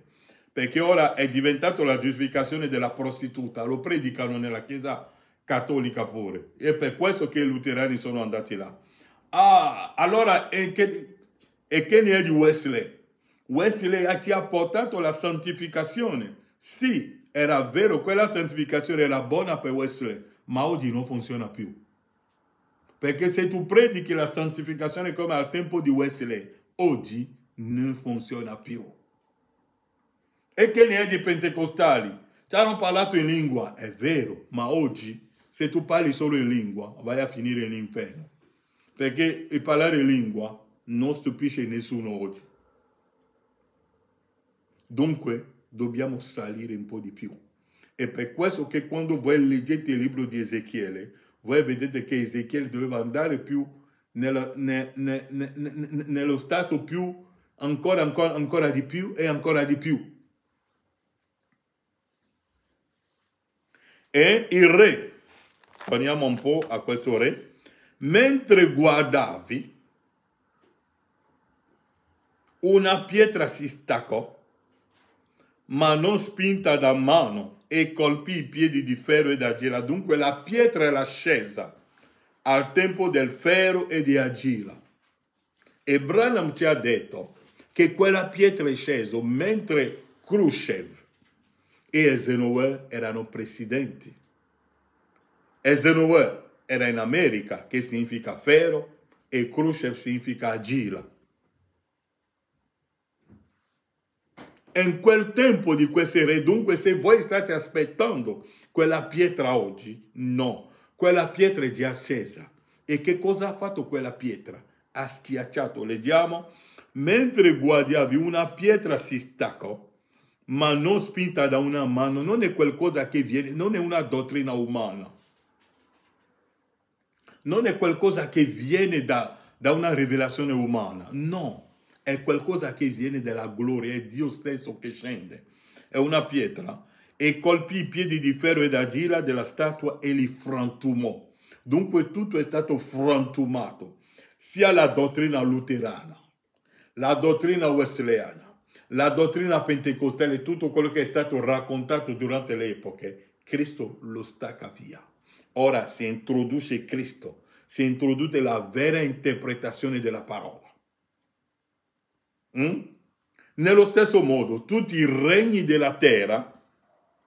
perché ora è diventato la giustificazione della prostituta, lo predicano nella Chiesa cattolica pure, è per questo che i luterani sono andati là. Ah, allora, e che ne è di Wesley? Wesley ci ha portato la santificazione. Sì, era vero, quella santificazione era buona per Wesley, ma oggi non funziona più. Perché se tu predichi la santificazione come al tempo di Wesley, oggi non funziona più. E che ne è di pentecostali? Ci hanno parlato in lingua, è vero, ma oggi se tu parli solo in lingua vai a finire in inferno. Perché il parlare in lingua non stupisce nessuno oggi. Dunque dobbiamo salire un po' di più. È per questo che quando voi leggete il libro di Ezechiele, voi vedete che Ezechiele doveva andare più nello stato più, ancora di più e ancora di più. E il re, torniamo un po' a questo re, mentre guardavi, una pietra si staccò, ma non spinta da mano, e colpì i piedi di ferro e d'argilla. Dunque la pietra era scesa al tempo del ferro e di argilla. E Branham ci ha detto che quella pietra è scesa mentre Khrushchev e Eisenhower erano presidenti. Eisenhower era in America, che significa ferro, e Khrushchev significa argilla. E in quel tempo di questi re, dunque se voi state aspettando quella pietra oggi, no, quella pietra è già scesa. E che cosa ha fatto quella pietra? Ha schiacciato, leggiamo, mentre guardavi una pietra si staccò, ma non spinta da una mano, non è qualcosa che viene, non è una dottrina umana, non è qualcosa che viene da una rivelazione umana, no. È qualcosa che viene dalla gloria, è Dio stesso che scende. È una pietra e colpì i piedi di ferro ed argilla della statua e li frantumò. Dunque tutto è stato frantumato, sia la dottrina luterana, la dottrina wesleyana, la dottrina pentecostale, tutto quello che è stato raccontato durante le epoche, Cristo lo stacca via. Ora si introduce Cristo, si introduce la vera interpretazione della parola. Nello stesso modo, tutti i regni della terra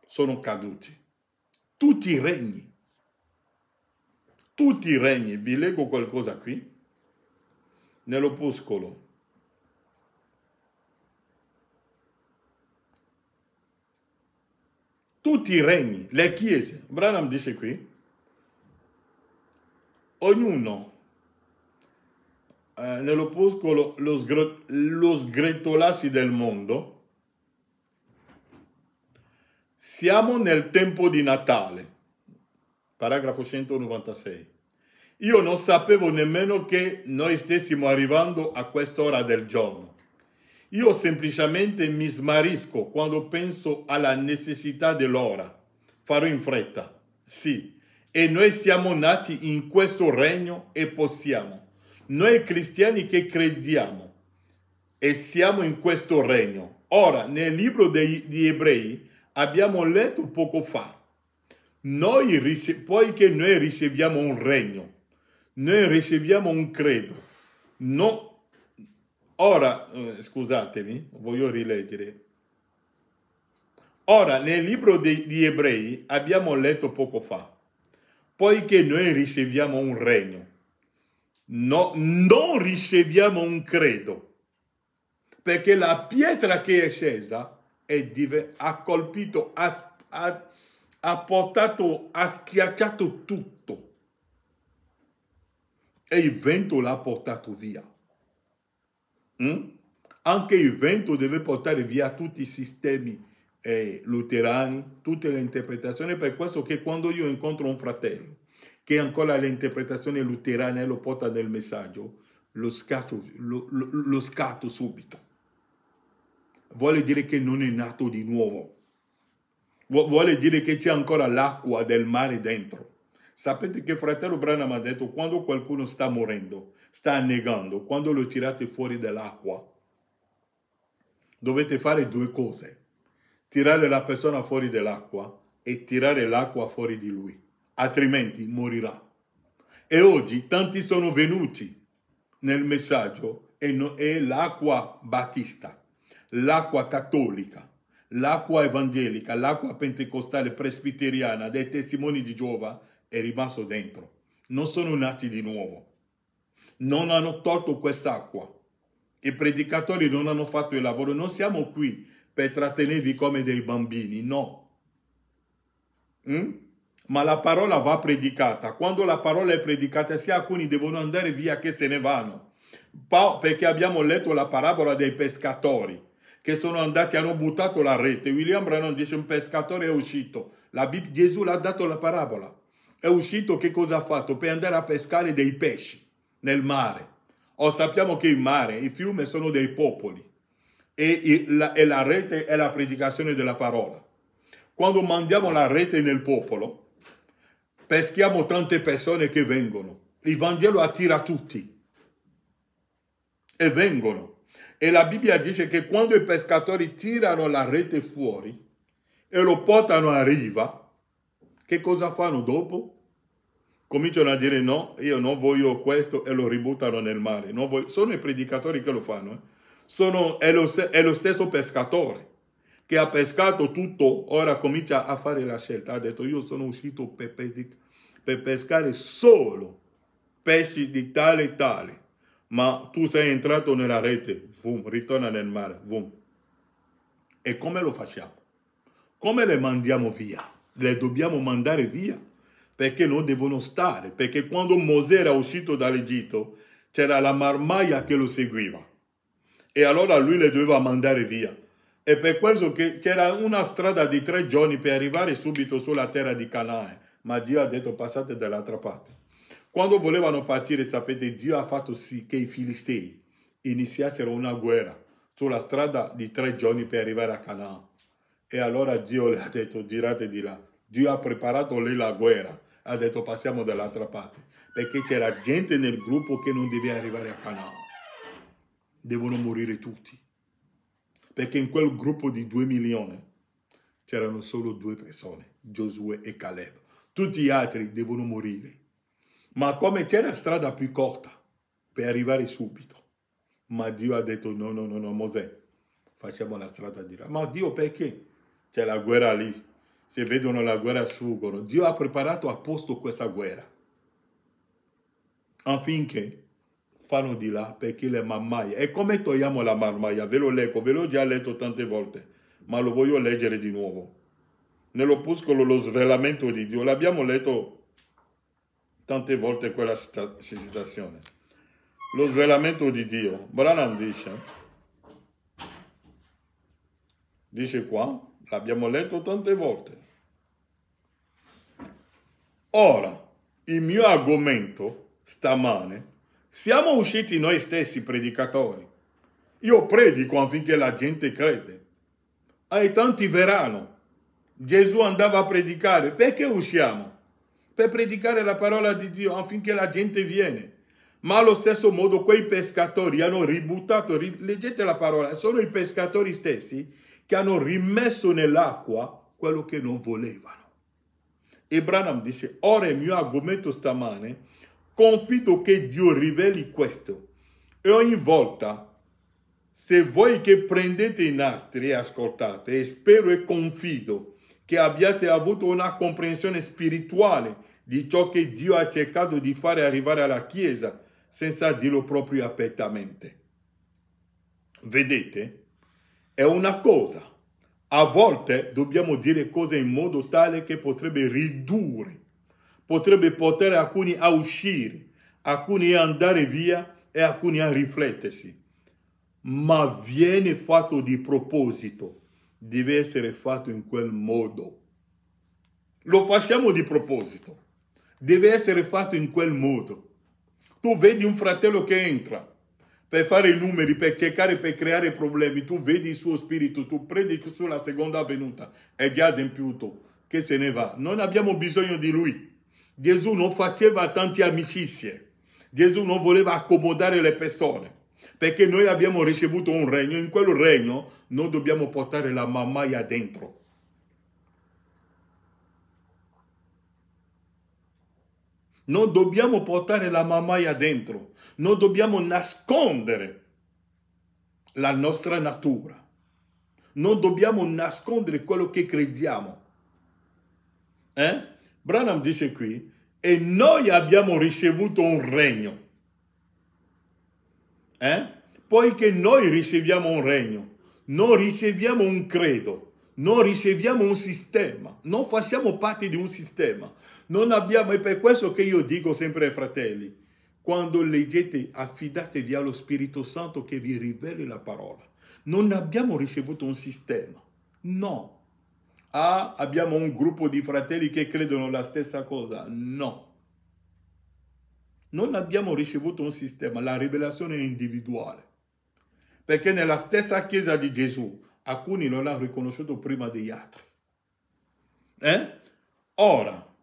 sono caduti. Tutti i regni. Tutti i regni. Vi leggo qualcosa qui. Nell'opuscolo. Tutti i regni, le chiese. Branham dice qui. Ognuno. Nell'opuscolo lo sgretolarsi del mondo. Siamo nel tempo di Natale, paragrafo 196. Io non sapevo nemmeno che noi stessimo arrivando a quest'ora del giorno. Io semplicemente mi smarrisco quando penso alla necessità dell'ora. Farò in fretta, sì. E noi siamo nati in questo regno e possiamo. Noi cristiani che crediamo e siamo in questo regno. Ora, nel libro di Ebrei abbiamo letto poco fa. Poiché noi riceviamo un regno, noi riceviamo un credo. No, ora, scusatemi, voglio rileggere. Ora, nel libro di Ebrei abbiamo letto poco fa. Poiché noi riceviamo un regno, no, non riceviamo un credo, perché la pietra che è scesa ha colpito, ha portato, ha schiacciato tutto e il vento l'ha portato via. Anche il vento deve portare via tutti i sistemi luterani, tutte le interpretazioni. Per questo che quando io incontro un fratello che ancora l'interpretazione luterana e lo porta nel messaggio, lo scatto subito. Vuole dire che non è nato di nuovo. Vuole dire che c'è ancora l'acqua del mare dentro. Sapete che fratello Branham ha detto, quando qualcuno sta morendo, sta annegando, quando lo tirate fuori dall'acqua, dovete fare due cose. Tirare la persona fuori dall'acqua e tirare l'acqua fuori di lui. Altrimenti morirà. E oggi tanti sono venuti nel messaggio e l'acqua battista, l'acqua cattolica, l'acqua evangelica, l'acqua pentecostale presbiteriana dei testimoni di Geova è rimasto dentro. Non sono nati di nuovo. Non hanno tolto quest'acqua. I predicatori non hanno fatto il lavoro. Non siamo qui per trattenervi come dei bambini, no. Ma la parola va predicata. Quando la parola è predicata, sia alcuni devono andare via che se ne vanno. Perché abbiamo letto la parabola dei pescatori che sono andati, hanno buttato la rete. William Branham dice un pescatore è uscito. Gesù l'ha dato la parabola. È uscito, che cosa ha fatto? Per andare a pescare dei pesci nel mare. Sappiamo che il mare, i fiumi sono dei popoli. E la rete è la predicazione della parola. Quando mandiamo la rete nel popolo, peschiamo tante persone che vengono. Il Vangelo attira tutti. E vengono. E la Bibbia dice che quando i pescatori tirano la rete fuori e lo portano a riva, che cosa fanno dopo? Cominciano a dire no, io non voglio questo e lo ributtano nel mare. Sono i predicatori che lo fanno. È lo stesso pescatore che ha pescato tutto, ora comincia a fare la scelta. Ha detto io sono uscito per pescare solo pesci di tale e tale. Ma tu sei entrato nella rete, boom, ritorna nel mare, boom. E come lo facciamo? Come le mandiamo via? Le dobbiamo mandare via, perché non devono stare. Perché quando Mosè era uscito dall'Egitto, c'era la marmaia che lo seguiva. E allora lui le doveva mandare via. E per questo che c'era una strada di 3 giorni per arrivare subito sulla terra di Canaan. Ma Dio ha detto passate dall'altra parte. Quando volevano partire, sapete, Dio ha fatto sì che i Filistei iniziassero una guerra sulla strada di 3 giorni per arrivare a Canaan. E allora Dio le ha detto, girate di là. Dio ha preparato lì la guerra. Ha detto, passiamo dall'altra parte. Perché c'era gente nel gruppo che non deve arrivare a Canaan. Devono morire tutti. Perché in quel gruppo di 2 milioni c'erano solo 2 persone, Giosuè e Caleb. Tutti gli altri devono morire. Ma come c'era strada più corta per arrivare subito, ma Dio ha detto no, Mosè, facciamo la strada di là. Ma Dio perché? C'è la guerra lì. Se vedono la guerra sfuggono. Dio ha preparato apposta questa guerra. Affinché fanno di là perché le marmaie. E come togliamo la marmaia? Ve lo leggo, ve l'ho già letto tante volte, ma lo voglio leggere di nuovo. Nell'opuscolo Lo svelamento di Dio, l'abbiamo letto tante volte quella citazione. Lo svelamento di Dio. Branham dice qua, l'abbiamo letto tante volte. Ora, il mio argomento stamane, siamo usciti noi stessi predicatori. Io predico affinché la gente crede. Ai tanti verranno. Gesù andava a predicare. Perché usciamo? Per predicare la parola di Dio affinché la gente viene. Ma allo stesso modo quei pescatori hanno ributtato, leggete la parola, sono i pescatori stessi che hanno rimesso nell'acqua quello che non volevano. E Branham dice, ora il mio argomento stamane, confido che Dio riveli questo. E ogni volta, se voi che prendete i nastri e ascoltate, e spero e confido che abbiate avuto una comprensione spirituale di ciò che Dio ha cercato di fare arrivare alla Chiesa, senza dirlo proprio apertamente. Vedete? È una cosa. A volte dobbiamo dire cose in modo tale che potrebbe ridurre, potrebbe portare alcuni a uscire, alcuni a andare via e alcuni a riflettersi. ma viene fatto di proposito, deve essere fatto in quel modo. Lo facciamo di proposito, deve essere fatto in quel modo. Tu vedi un fratello che entra per fare i numeri, per cercare, per creare problemi, tu vedi il suo spirito, tu predichi sulla seconda venuta, è già adempiuto, che se ne va. Non abbiamo bisogno di lui. Gesù non faceva tante amicizie. Gesù non voleva accomodare le persone, perché noi abbiamo ricevuto un regno. In quel regno noi dobbiamo portare la mammaia dentro. Non dobbiamo portare la mammaia dentro. Non dobbiamo nascondere la nostra natura. Non dobbiamo nascondere quello che crediamo. Branham dice qui, e noi abbiamo ricevuto un regno. Poiché noi riceviamo un regno, non riceviamo un credo, non riceviamo un sistema, non facciamo parte di un sistema. Non abbiamo, è per questo che io dico sempre ai fratelli, quando leggete, affidatevi allo Spirito Santo che vi riveli la parola. Non abbiamo ricevuto un sistema, no. Abbiamo un gruppo di fratelli che credono la stessa cosa, no. Non abbiamo ricevuto un sistema, la rivelazione è individuale. Perché nella stessa chiesa di Gesù, alcuni non l'hanno riconosciuto prima degli altri. Ora,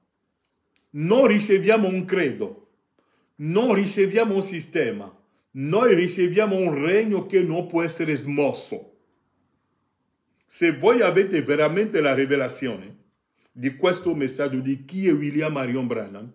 non riceviamo un credo, non riceviamo un sistema, noi riceviamo un regno che non può essere smosso. Se voi avete veramente la rivelazione di questo messaggio di chi è William Marion Branham,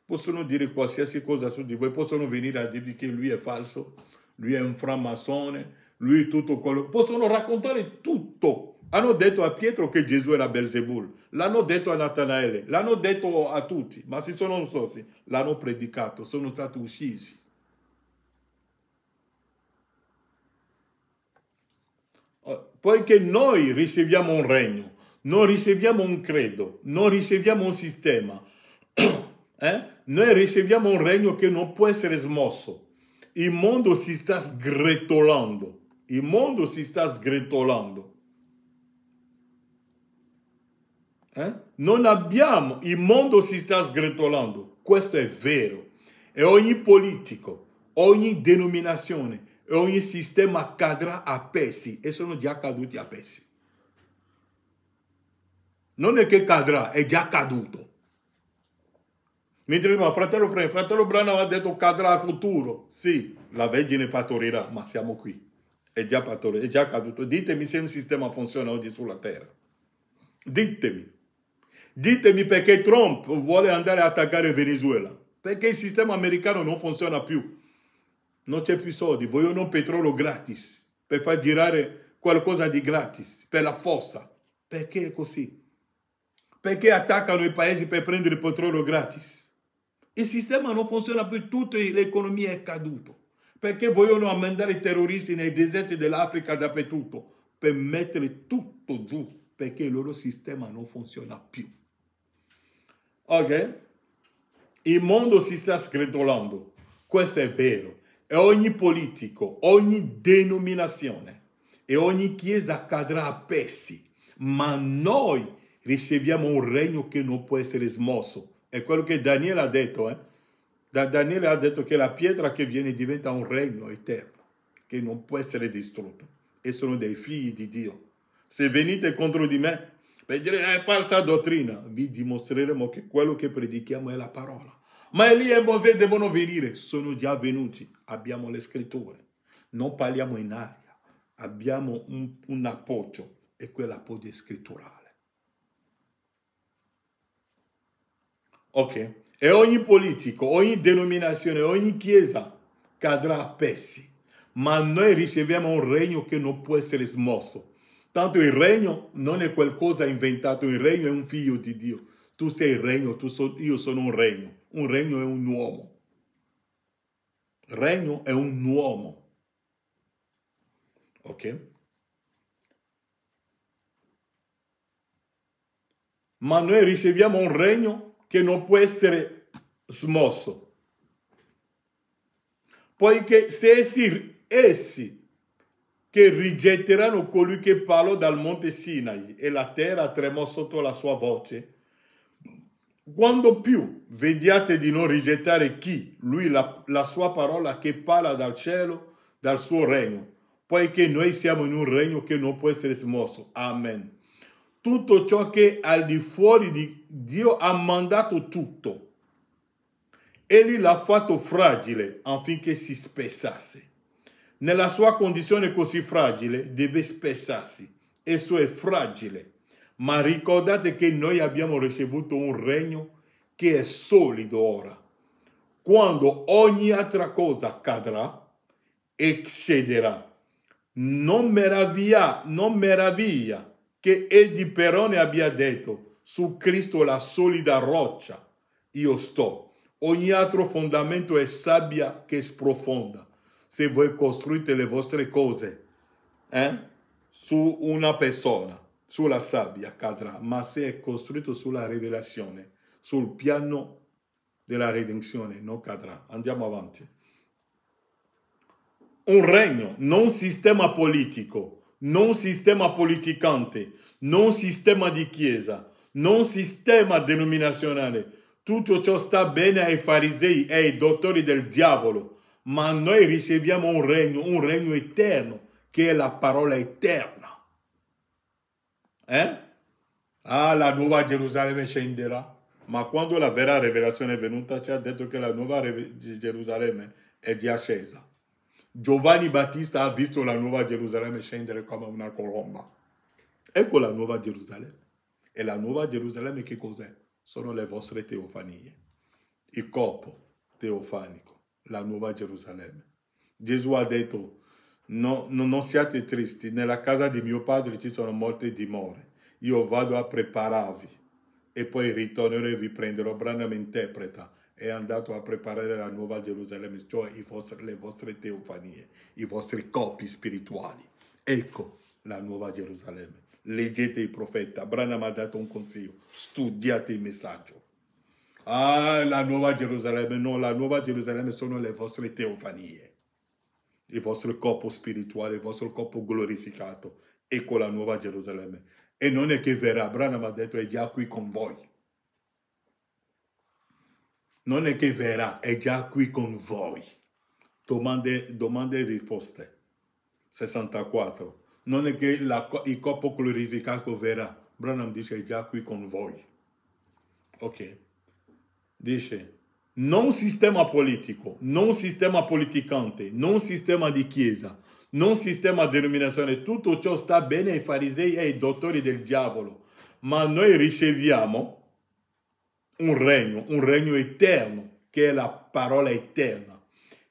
possono dire qualsiasi cosa su di voi, possono venire a dirvi che lui è falso, lui è un frammazone, lui è tutto quello, possono raccontare tutto. Hanno detto a Pietro che Gesù era Belzebul, l'hanno detto a Natanaele, l'hanno detto a tutti, ma si sono sorsi, l'hanno predicato, sono stati uccisi. Poiché noi riceviamo un regno, non riceviamo un credo, non riceviamo un sistema, noi riceviamo un regno che non può essere smosso. Il mondo si sta sgretolando. Il mondo si sta sgretolando. Non abbiamo, il mondo si sta sgretolando. Questo è vero. E ogni politico, ogni denominazione e ogni sistema cadrà a pezzi. E sono già caduti a pezzi. Non è che cadrà, è già caduto. Mi diremo, fratello Branham ha detto cadrà a futuro. Sì, la Vergine partorirà, ma siamo qui. È già partorito, è già caduto. Ditemi se un sistema funziona oggi sulla terra. Ditemi. Ditemi perché Trump vuole andare a attaccare il Venezuela. Perché il sistema americano non funziona più. Non c'è più soldi, vogliono petrolio gratis per far girare qualcosa di gratis per la fossa. Perché è così? Perché attaccano i paesi per prendere il petrolio gratis? Il sistema non funziona più, tutta l'economia è caduta. Perché vogliono mandare i terroristi nei deserti dell'Africa dappertutto per mettere tutto giù, perché il loro sistema non funziona più. Ok? Il mondo si sta sgretolando, questo è vero. E ogni politico, ogni denominazione e ogni chiesa cadrà a pezzi, ma noi riceviamo un regno che non può essere smosso. È quello che Daniele ha detto. Daniele ha detto che la pietra che viene diventa un regno eterno, che non può essere distrutto. E sono dei figli di Dio. Se venite contro di me per dire è falsa dottrina, vi dimostreremo che quello che predichiamo è la parola. Ma Elia e Mosè devono venire, sono già venuti, abbiamo le scritture, non parliamo in aria, abbiamo un appoggio e quell'appoggio è scritturale. Ok? E ogni politico, ogni denominazione, ogni chiesa cadrà a pezzi, ma noi riceviamo un regno che non può essere smosso. Tanto il regno non è qualcosa inventato, il regno è un figlio di Dio. Tu sei il regno, io sono un regno. Un regno è un uomo. Regno è un uomo. Ok? Ma noi riceviamo un regno che non può essere smosso. Poiché se essi che rigetteranno colui che parla dal monte Sinai e la terra tremò sotto la sua voce. Quando più vediate di non rigettare chi? Lui, la sua parola che parla dal cielo, dal suo regno, poiché noi siamo in un regno che non può essere smosso. Amen. Tutto ciò che al di fuori di Dio ha mandato tutto. Egli l'ha fatto fragile affinché si spezzasse. Nella sua condizione così fragile deve spezzarsi. Esso è fragile. Ma ricordate che noi abbiamo ricevuto un regno che è solido ora. Quando ogni altra cosa accadrà e cederà. Non meraviglia che Edi Perone abbia detto: su Cristo la solida roccia io sto. Ogni altro fondamento è sabbia che sprofonda. Se voi costruite le vostre cose su una persona, sulla sabbia cadrà, ma se è costruito sulla rivelazione, sul piano della redenzione, non cadrà. Andiamo avanti. Un regno, non sistema politico, non sistema politicante, non sistema di chiesa, non sistema denominazionale. Tutto ciò sta bene ai farisei e ai dottori del diavolo, ma noi riceviamo un regno eterno, che è la parola eterna. La nuova Gerusalemme scenderà. Ma quando la vera rivelazione è venuta, ci ha detto che la nuova Gerusalemme è già scesa. Giovanni Battista ha visto la nuova Gerusalemme scendere come una colomba. Ecco la nuova Gerusalemme. E la nuova Gerusalemme che cos'è? Sono le vostre teofanie. Il corpo teofanico, la nuova Gerusalemme. Gesù ha detto: non siate tristi, nella casa di mio padre ci sono molte dimore. Io vado a prepararvi e poi ritornerò e vi prenderò. Branham interpreta: è andato a preparare la nuova Gerusalemme, cioè le vostre teofanie, i vostri corpi spirituali. Ecco la nuova Gerusalemme. Leggete il profeta. Branham ha dato un consiglio: studiate il messaggio. La nuova Gerusalemme. No, la nuova Gerusalemme sono le vostre teofanie, il vostro corpo spirituale, il vostro corpo glorificato. Ecco la nuova Gerusalemme. E non è che verrà. Branham ha detto: è già qui con voi. Non è che verrà, è già qui con voi. Domande e risposte. 64. Non è che il corpo glorificato verrà. Branham dice: è già qui con voi. Ok. Dice: non sistema politico, non sistema politicante, non sistema di chiesa, non sistema denominazione. Tutto ciò sta bene ai farisei e ai dottori del diavolo. Ma noi riceviamo un regno eterno, che è la parola eterna,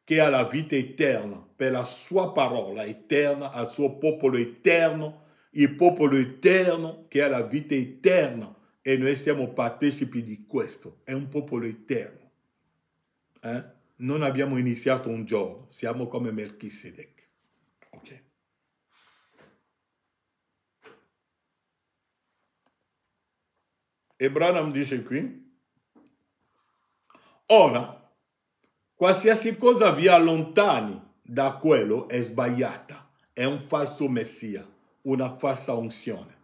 che ha la vita eterna, per la sua parola eterna, al suo popolo eterno, il popolo eterno che ha la vita eterna, e noi siamo partecipi di questo. È un popolo eterno. Non abbiamo iniziato un giorno, siamo come Melchisedec. Ok. E Branham dice qui: ora, qualsiasi cosa vi allontani da quello è sbagliata, è un falso messia, una falsa unzione.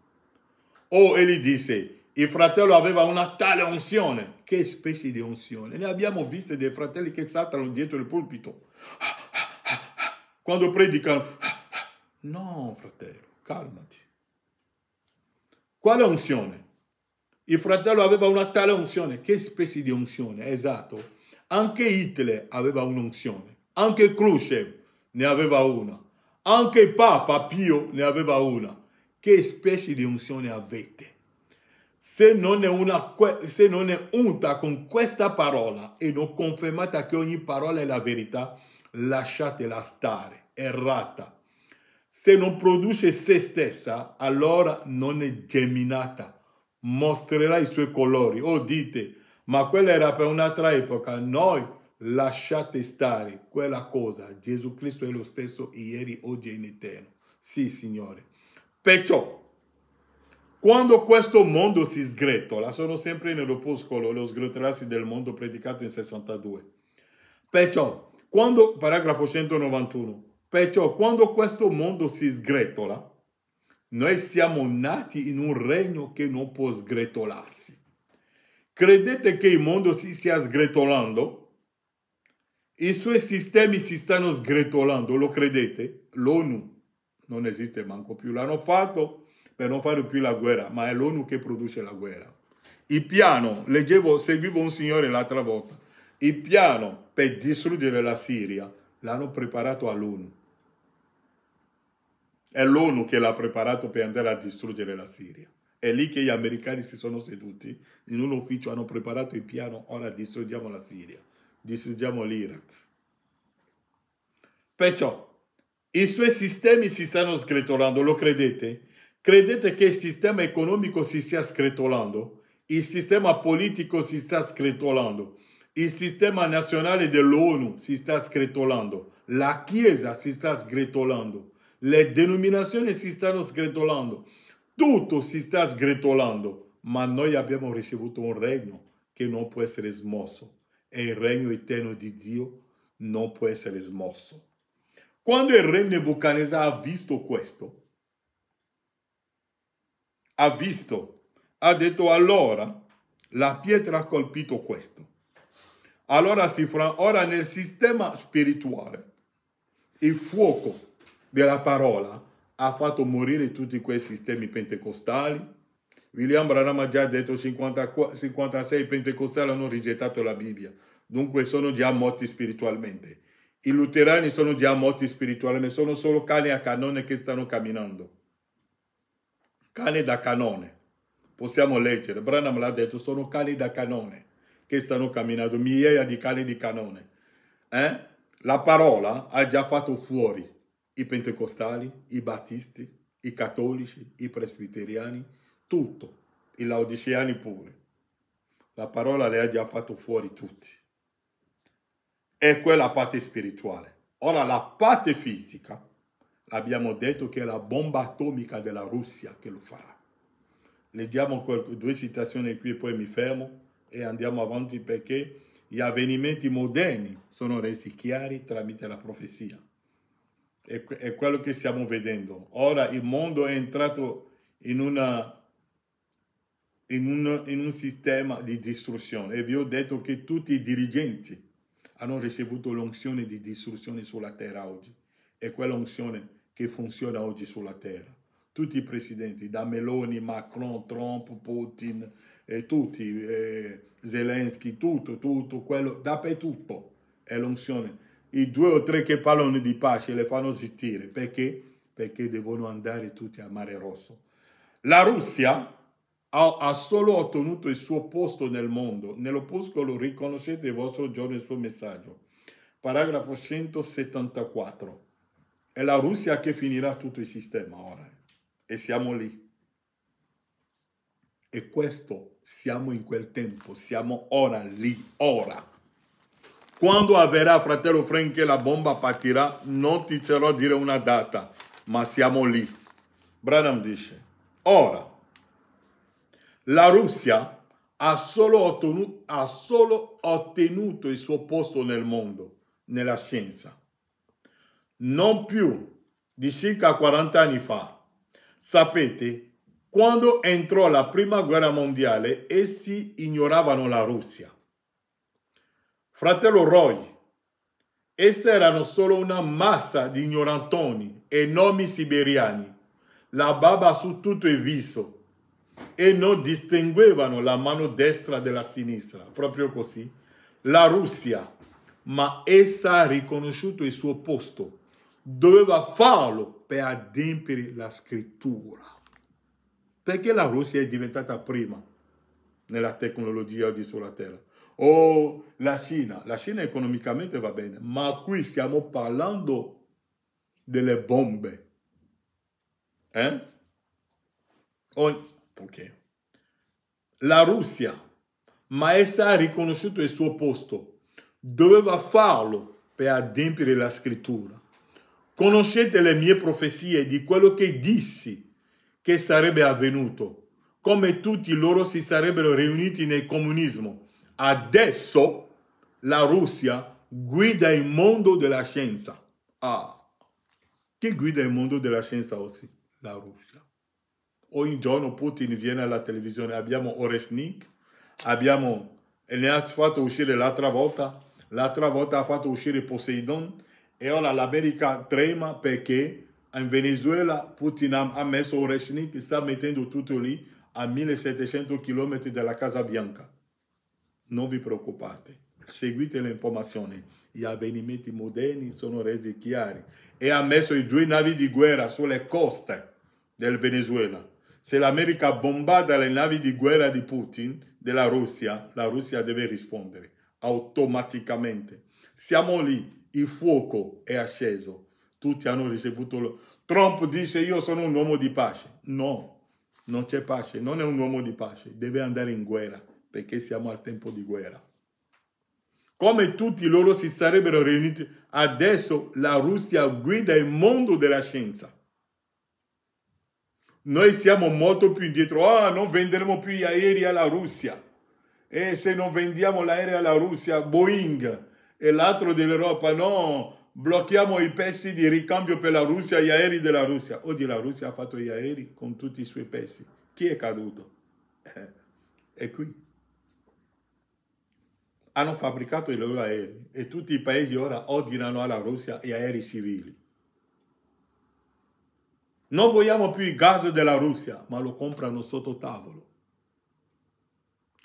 Egli disse: il fratello aveva una tale unzione. Che specie di unzione? Ne abbiamo visto dei fratelli che saltano dietro il pulpito quando predicano. No, fratello, calmati. Quale unzione? Il fratello aveva una tale unzione. Che specie di unzione? Esatto. Anche Hitler aveva un'unzione. Anche Khrushchev ne aveva una. Anche Papa Pio ne aveva una. Che specie di unzione avete? Se non è unta con questa parola e non confermata che ogni parola è la verità, lasciatela stare, errata. Se non produce se stessa, allora non è geminata, mostrerà i suoi colori. Dite: ma quella era per un'altra epoca. Noi lasciate stare quella cosa. Gesù Cristo è lo stesso ieri, oggi e in eterno. Sì, Signore. Perciò, quando questo mondo si sgretola, sono sempre nell'opuscolo, lo sgretolarsi del mondo predicato in 62. Perciò, quando, paragrafo 191, Perciò quando questo mondo si sgretola, noi siamo nati in un regno che non può sgretolarsi. Credete che il mondo si stia sgretolando? I suoi sistemi si stanno sgretolando, lo credete? L'ONU non esiste manco più, l'hanno fatto per non fare più la guerra, ma è l'ONU che produce la guerra. Il piano, seguivo un signore l'altra volta, il piano per distruggere la Siria l'hanno preparato all'ONU. È l'ONU che l'ha preparato per andare a distruggere la Siria. È lì che gli americani si sono seduti in un ufficio, hanno preparato il piano, ora distruggiamo la Siria, distruggiamo l'Iraq. Perciò i suoi sistemi si stanno sgretolando, lo credete? Credete che il sistema economico si stia sgretolando? Il sistema politico si sta sgretolando? Il sistema nazionale dell'ONU si sta sgretolando? La Chiesa si sta sgretolando? Le denominazioni si stanno sgretolando? Tutto si sta sgretolando, ma noi abbiamo ricevuto un regno che non può essere smosso e il regno eterno di Dio non può essere smosso. Quando il re Nebuchadnezzar ha visto questo, ha detto allora la pietra ha colpito questo. Allora ora nel sistema spirituale il fuoco della parola ha fatto morire tutti quei sistemi pentecostali. William Branham ha già detto 56 pentecostali hanno rigettato la Bibbia, dunque sono già morti spiritualmente. I luterani sono già morti spiritualmente, sono solo cani a canone che stanno camminando. Cani da canone. Possiamo leggere, Branham l'ha detto, sono cani da canone che stanno camminando, migliaia di cani di canone. La parola ha già fatto fuori i pentecostali, i battisti, i cattolici, i presbiteriani, tutto, i laodiceani pure. La parola le ha già fatto fuori tutti. È quella parte spirituale. Ora la parte fisica, abbiamo detto che è la bomba atomica della Russia che lo farà. Leggiamo due citazioni qui e poi mi fermo e andiamo avanti perché gli avvenimenti moderni sono resi chiari tramite la profezia. È quello che stiamo vedendo. Ora il mondo è entrato in un sistema di distruzione e vi ho detto che tutti i dirigenti hanno ricevuto l'unzione di distruzione sulla terra oggi. È quella unzione che funziona oggi sulla terra. Tutti i presidenti, da Meloni, Macron, Trump, Putin, tutti, Zelensky, tutto, quello, dappertutto è l'unzione. I 2 o 3 che parlano di pace le fanno zittire. Perché? Perché devono andare tutti al Mare Rosso. La Russia ha solo ottenuto il suo posto nel mondo. Nell'opuscolo riconoscete il vostro giorno e il suo messaggio. Paragrafo 174. È la Russia che finirà tutto il sistema ora. E siamo lì. E questo, siamo in quel tempo, siamo ora lì, ora. Quando avverrà, fratello Frank, che la bomba partirà, non ti sarò a dire una data, ma siamo lì. Branham dice, ora, la Russia ha solo ottenuto il suo posto nel mondo, nella scienza. Non più di circa 40 anni fa. Sapete, quando entrò la prima guerra mondiale, essi ignoravano la Russia. Fratello Roy, essi erano solo una massa di ignorantoni e nomi siberiani, la barba su tutto il viso, e non distinguevano la mano destra dalla sinistra, proprio così. La Russia, ma essa ha riconosciuto il suo posto, doveva farlo per adempiere la scrittura. Perché la Russia è diventata prima nella tecnologia oggi sulla terra? Oh, la Cina economicamente va bene, ma qui stiamo parlando delle bombe. Ok. La Russia, ma essa ha riconosciuto il suo posto, doveva farlo per adempiere la scrittura. Conoscete le mie profezie di quello che dissi che sarebbe avvenuto, come tutti loro si sarebbero riuniti nel comunismo. Adesso la Russia guida il mondo della scienza. Chi guida il mondo della scienza oggi? La Russia. Ogni giorno Putin viene alla televisione, abbiamo Oresnik, abbiamo, e ne ha fatto uscire l'altra volta ha fatto uscire Poseidon, e ora l'America trema perché in Venezuela Putin ha messo Oresnik, sta mettendo tutto lì a 1700 km dalla Casa Bianca. Non vi preoccupate, seguite le informazioni, gli avvenimenti moderni sono resi chiari, e ha messo i 2 navi di guerra sulle coste del Venezuela. Se l'America bombarda le navi di guerra di Putin, della Russia, la Russia deve rispondere automaticamente. Siamo lì, il fuoco è acceso, tutti hanno ricevuto. Trump dice io sono un uomo di pace. No, non c'è pace, non è un uomo di pace, deve andare in guerra perché siamo al tempo di guerra. Come tutti loro si sarebbero riuniti, adesso la Russia guida il mondo della scienza. Noi siamo molto più indietro. Ah, non venderemo più gli aerei alla Russia. E se non vendiamo l'aereo alla Russia, Boeing e l'altro dell'Europa, no, blocchiamo i pezzi di ricambio per la Russia, gli aerei della Russia. Oggi la Russia ha fatto gli aerei con tutti i suoi pezzi. Chi è caduto? È qui. Hanno fabbricato i loro aerei e tutti i paesi ora ordinano alla Russia gli aerei civili. Non vogliamo più il gas della Russia, ma lo comprano sotto tavolo.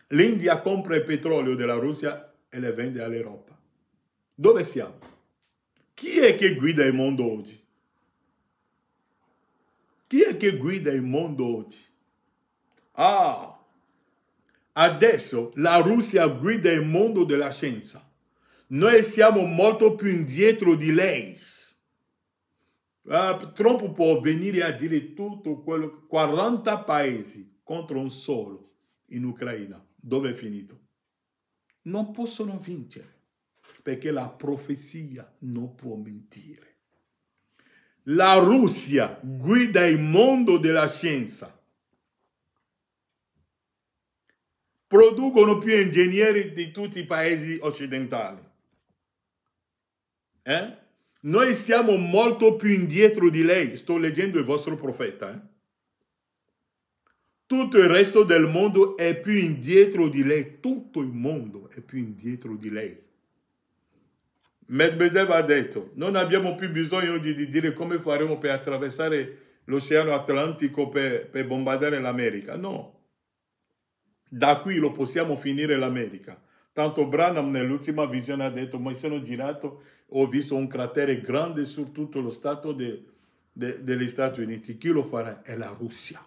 L'India compra il petrolio della Russia e le vende all'Europa. Dove siamo? Chi è che guida il mondo oggi? Chi è che guida il mondo oggi? Ah, adesso la Russia guida il mondo della scienza. Noi siamo molto più indietro di lei. Trump può venire a dire tutto quello, 40 paesi contro un solo in Ucraina. Dove è finito? Non possono vincere perché la profezia non può mentire. La Russia guida il mondo della scienza. Producono più ingegneri di tutti i paesi occidentali. Noi siamo molto più indietro di lei. Sto leggendo il vostro profeta. Tutto il resto del mondo è più indietro di lei. Tutto il mondo è più indietro di lei. Medvedev ha detto, non abbiamo più bisogno di dire come faremo per attraversare l'Oceano Atlantico per bombardare l'America. No. Da qui lo possiamo finire l'America. Tanto Branham nell'ultima visione ha detto, mi sono girato, ho visto un cratere grande su tutto lo stato degli Stati Uniti. Chi lo farà? È la Russia.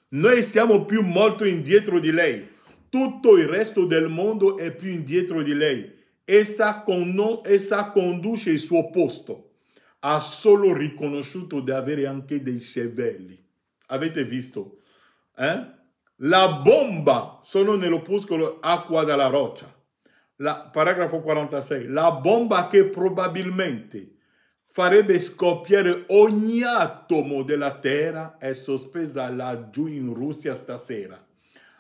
Noi siamo più molto indietro di lei. Tutto il resto del mondo è più indietro di lei. Essa conduce il suo posto. Ha solo riconosciuto di avere anche dei cervelli. Avete visto? La bomba sono nell'opuscolo acqua dalla roccia. Paragrafo 46. La bomba che probabilmente farebbe scoppiare ogni atomo della Terra è sospesa laggiù in Russia stasera.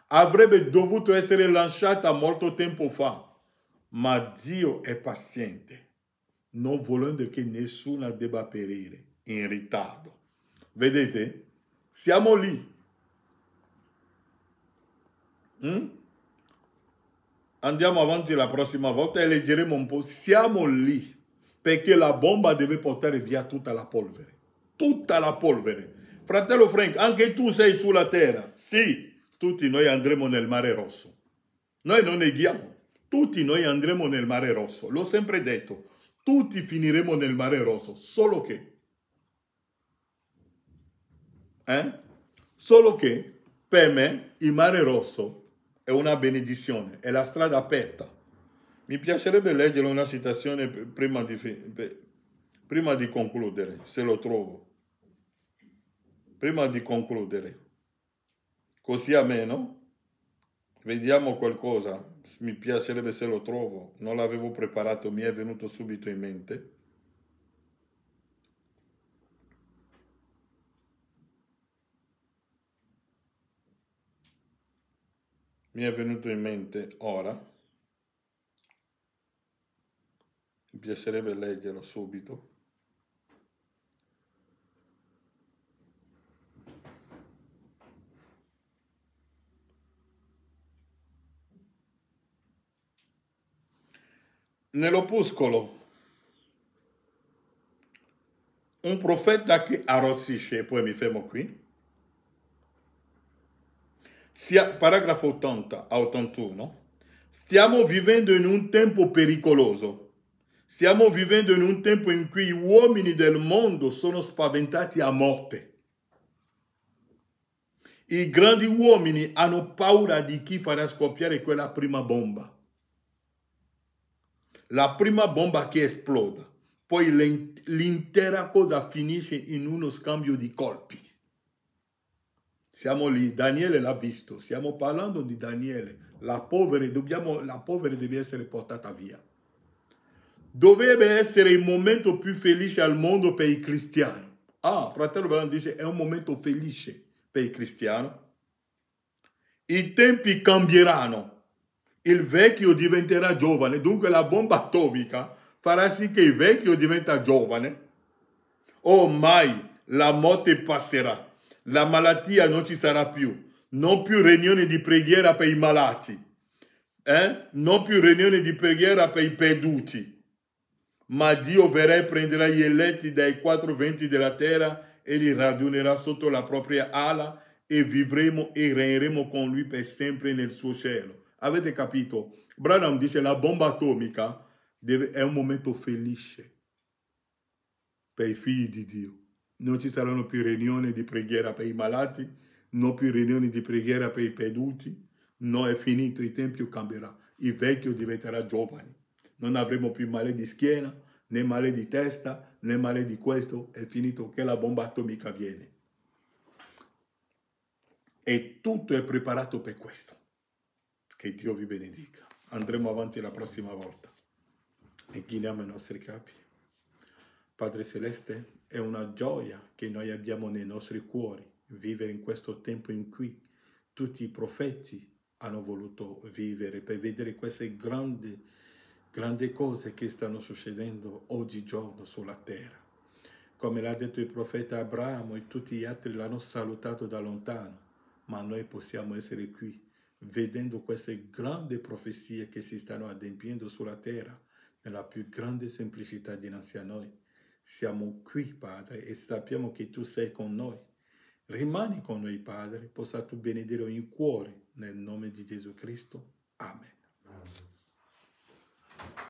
Avrebbe dovuto essere lanciata molto tempo fa, ma Dio è paziente, non volendo che nessuna debba perire in ritardo. Vedete? Siamo lì. Andiamo avanti la prossima volta e leggeremo un po'. Siamo lì. Perché la bomba deve portare via tutta la polvere. Tutta la polvere. Fratello Frank, anche tu sei sulla terra. Sì, tutti noi andremo nel Mare Rosso. Noi non neghiamo. Tutti noi andremo nel Mare Rosso. L'ho sempre detto. Tutti finiremo nel Mare Rosso. Solo che. Solo che, per me, il Mare Rosso è una benedizione. È la strada aperta. Mi piacerebbe leggere una citazione prima di concludere, se lo trovo. Prima di concludere. Così almeno vediamo qualcosa. Mi piacerebbe se lo trovo. Non l'avevo preparato, mi è venuto subito in mente. Mi è venuto in mente ora. Mi piacerebbe leggerlo subito. nell'opuscolo, un profeta che arrossisce, poi mi fermo qui, paragrafo 80 a 81, stiamo vivendo in un tempo pericoloso. Stiamo vivendo in un tempo in cui gli uomini del mondo sono spaventati a morte. I grandi uomini hanno paura di chi farà scoppiare quella prima bomba. La prima bomba che esploda. Poi l'intera cosa finisce in uno scambio di colpi. Siamo lì, Daniele l'ha visto, stiamo parlando di Daniele. La povera deve essere portata via. Dovrebbe essere il momento più felice al mondo per i cristiani. Ah, fratello Branham dice, è un momento felice per i cristiani. I tempi cambieranno. Il vecchio diventerà giovane, dunque la bomba atomica farà sì che il vecchio diventa giovane. Ormai la morte passerà, la malattia non ci sarà più, non più riunioni di preghiera per i malati, non più riunioni di preghiera per i perduti. Ma Dio verrà e prenderà gli eletti dai quattro venti della terra e li radunerà sotto la propria ala e vivremo e regneremo con lui per sempre nel suo cielo. Avete capito? Branham dice la bomba atomica è un momento felice per i figli di Dio. Non ci saranno più riunioni di preghiera per i malati, non più riunioni di preghiera per i perduti. No, è finito, il tempio cambierà. Il vecchio diventerà giovane. Non avremo più male di schiena, né male di testa, né male di questo. È finito che la bomba atomica viene. E tutto è preparato per questo. Che Dio vi benedica. Andremo avanti la prossima volta. Incliniamo i nostri capi. Padre Celeste, è una gioia che noi abbiamo nei nostri cuori vivere in questo tempo in cui tutti i profeti hanno voluto vivere per vedere queste grandi cose che stanno succedendo oggigiorno sulla terra. Come l'ha detto il profeta Abramo e tutti gli altri l'hanno salutato da lontano, ma noi possiamo essere qui vedendo queste grandi profezie che si stanno adempiendo sulla terra nella più grande semplicità dinanzi a noi. Siamo qui, Padre, e sappiamo che tu sei con noi. Rimani con noi, Padre, possa tu benedire ogni cuore nel nome di Gesù Cristo. Amen.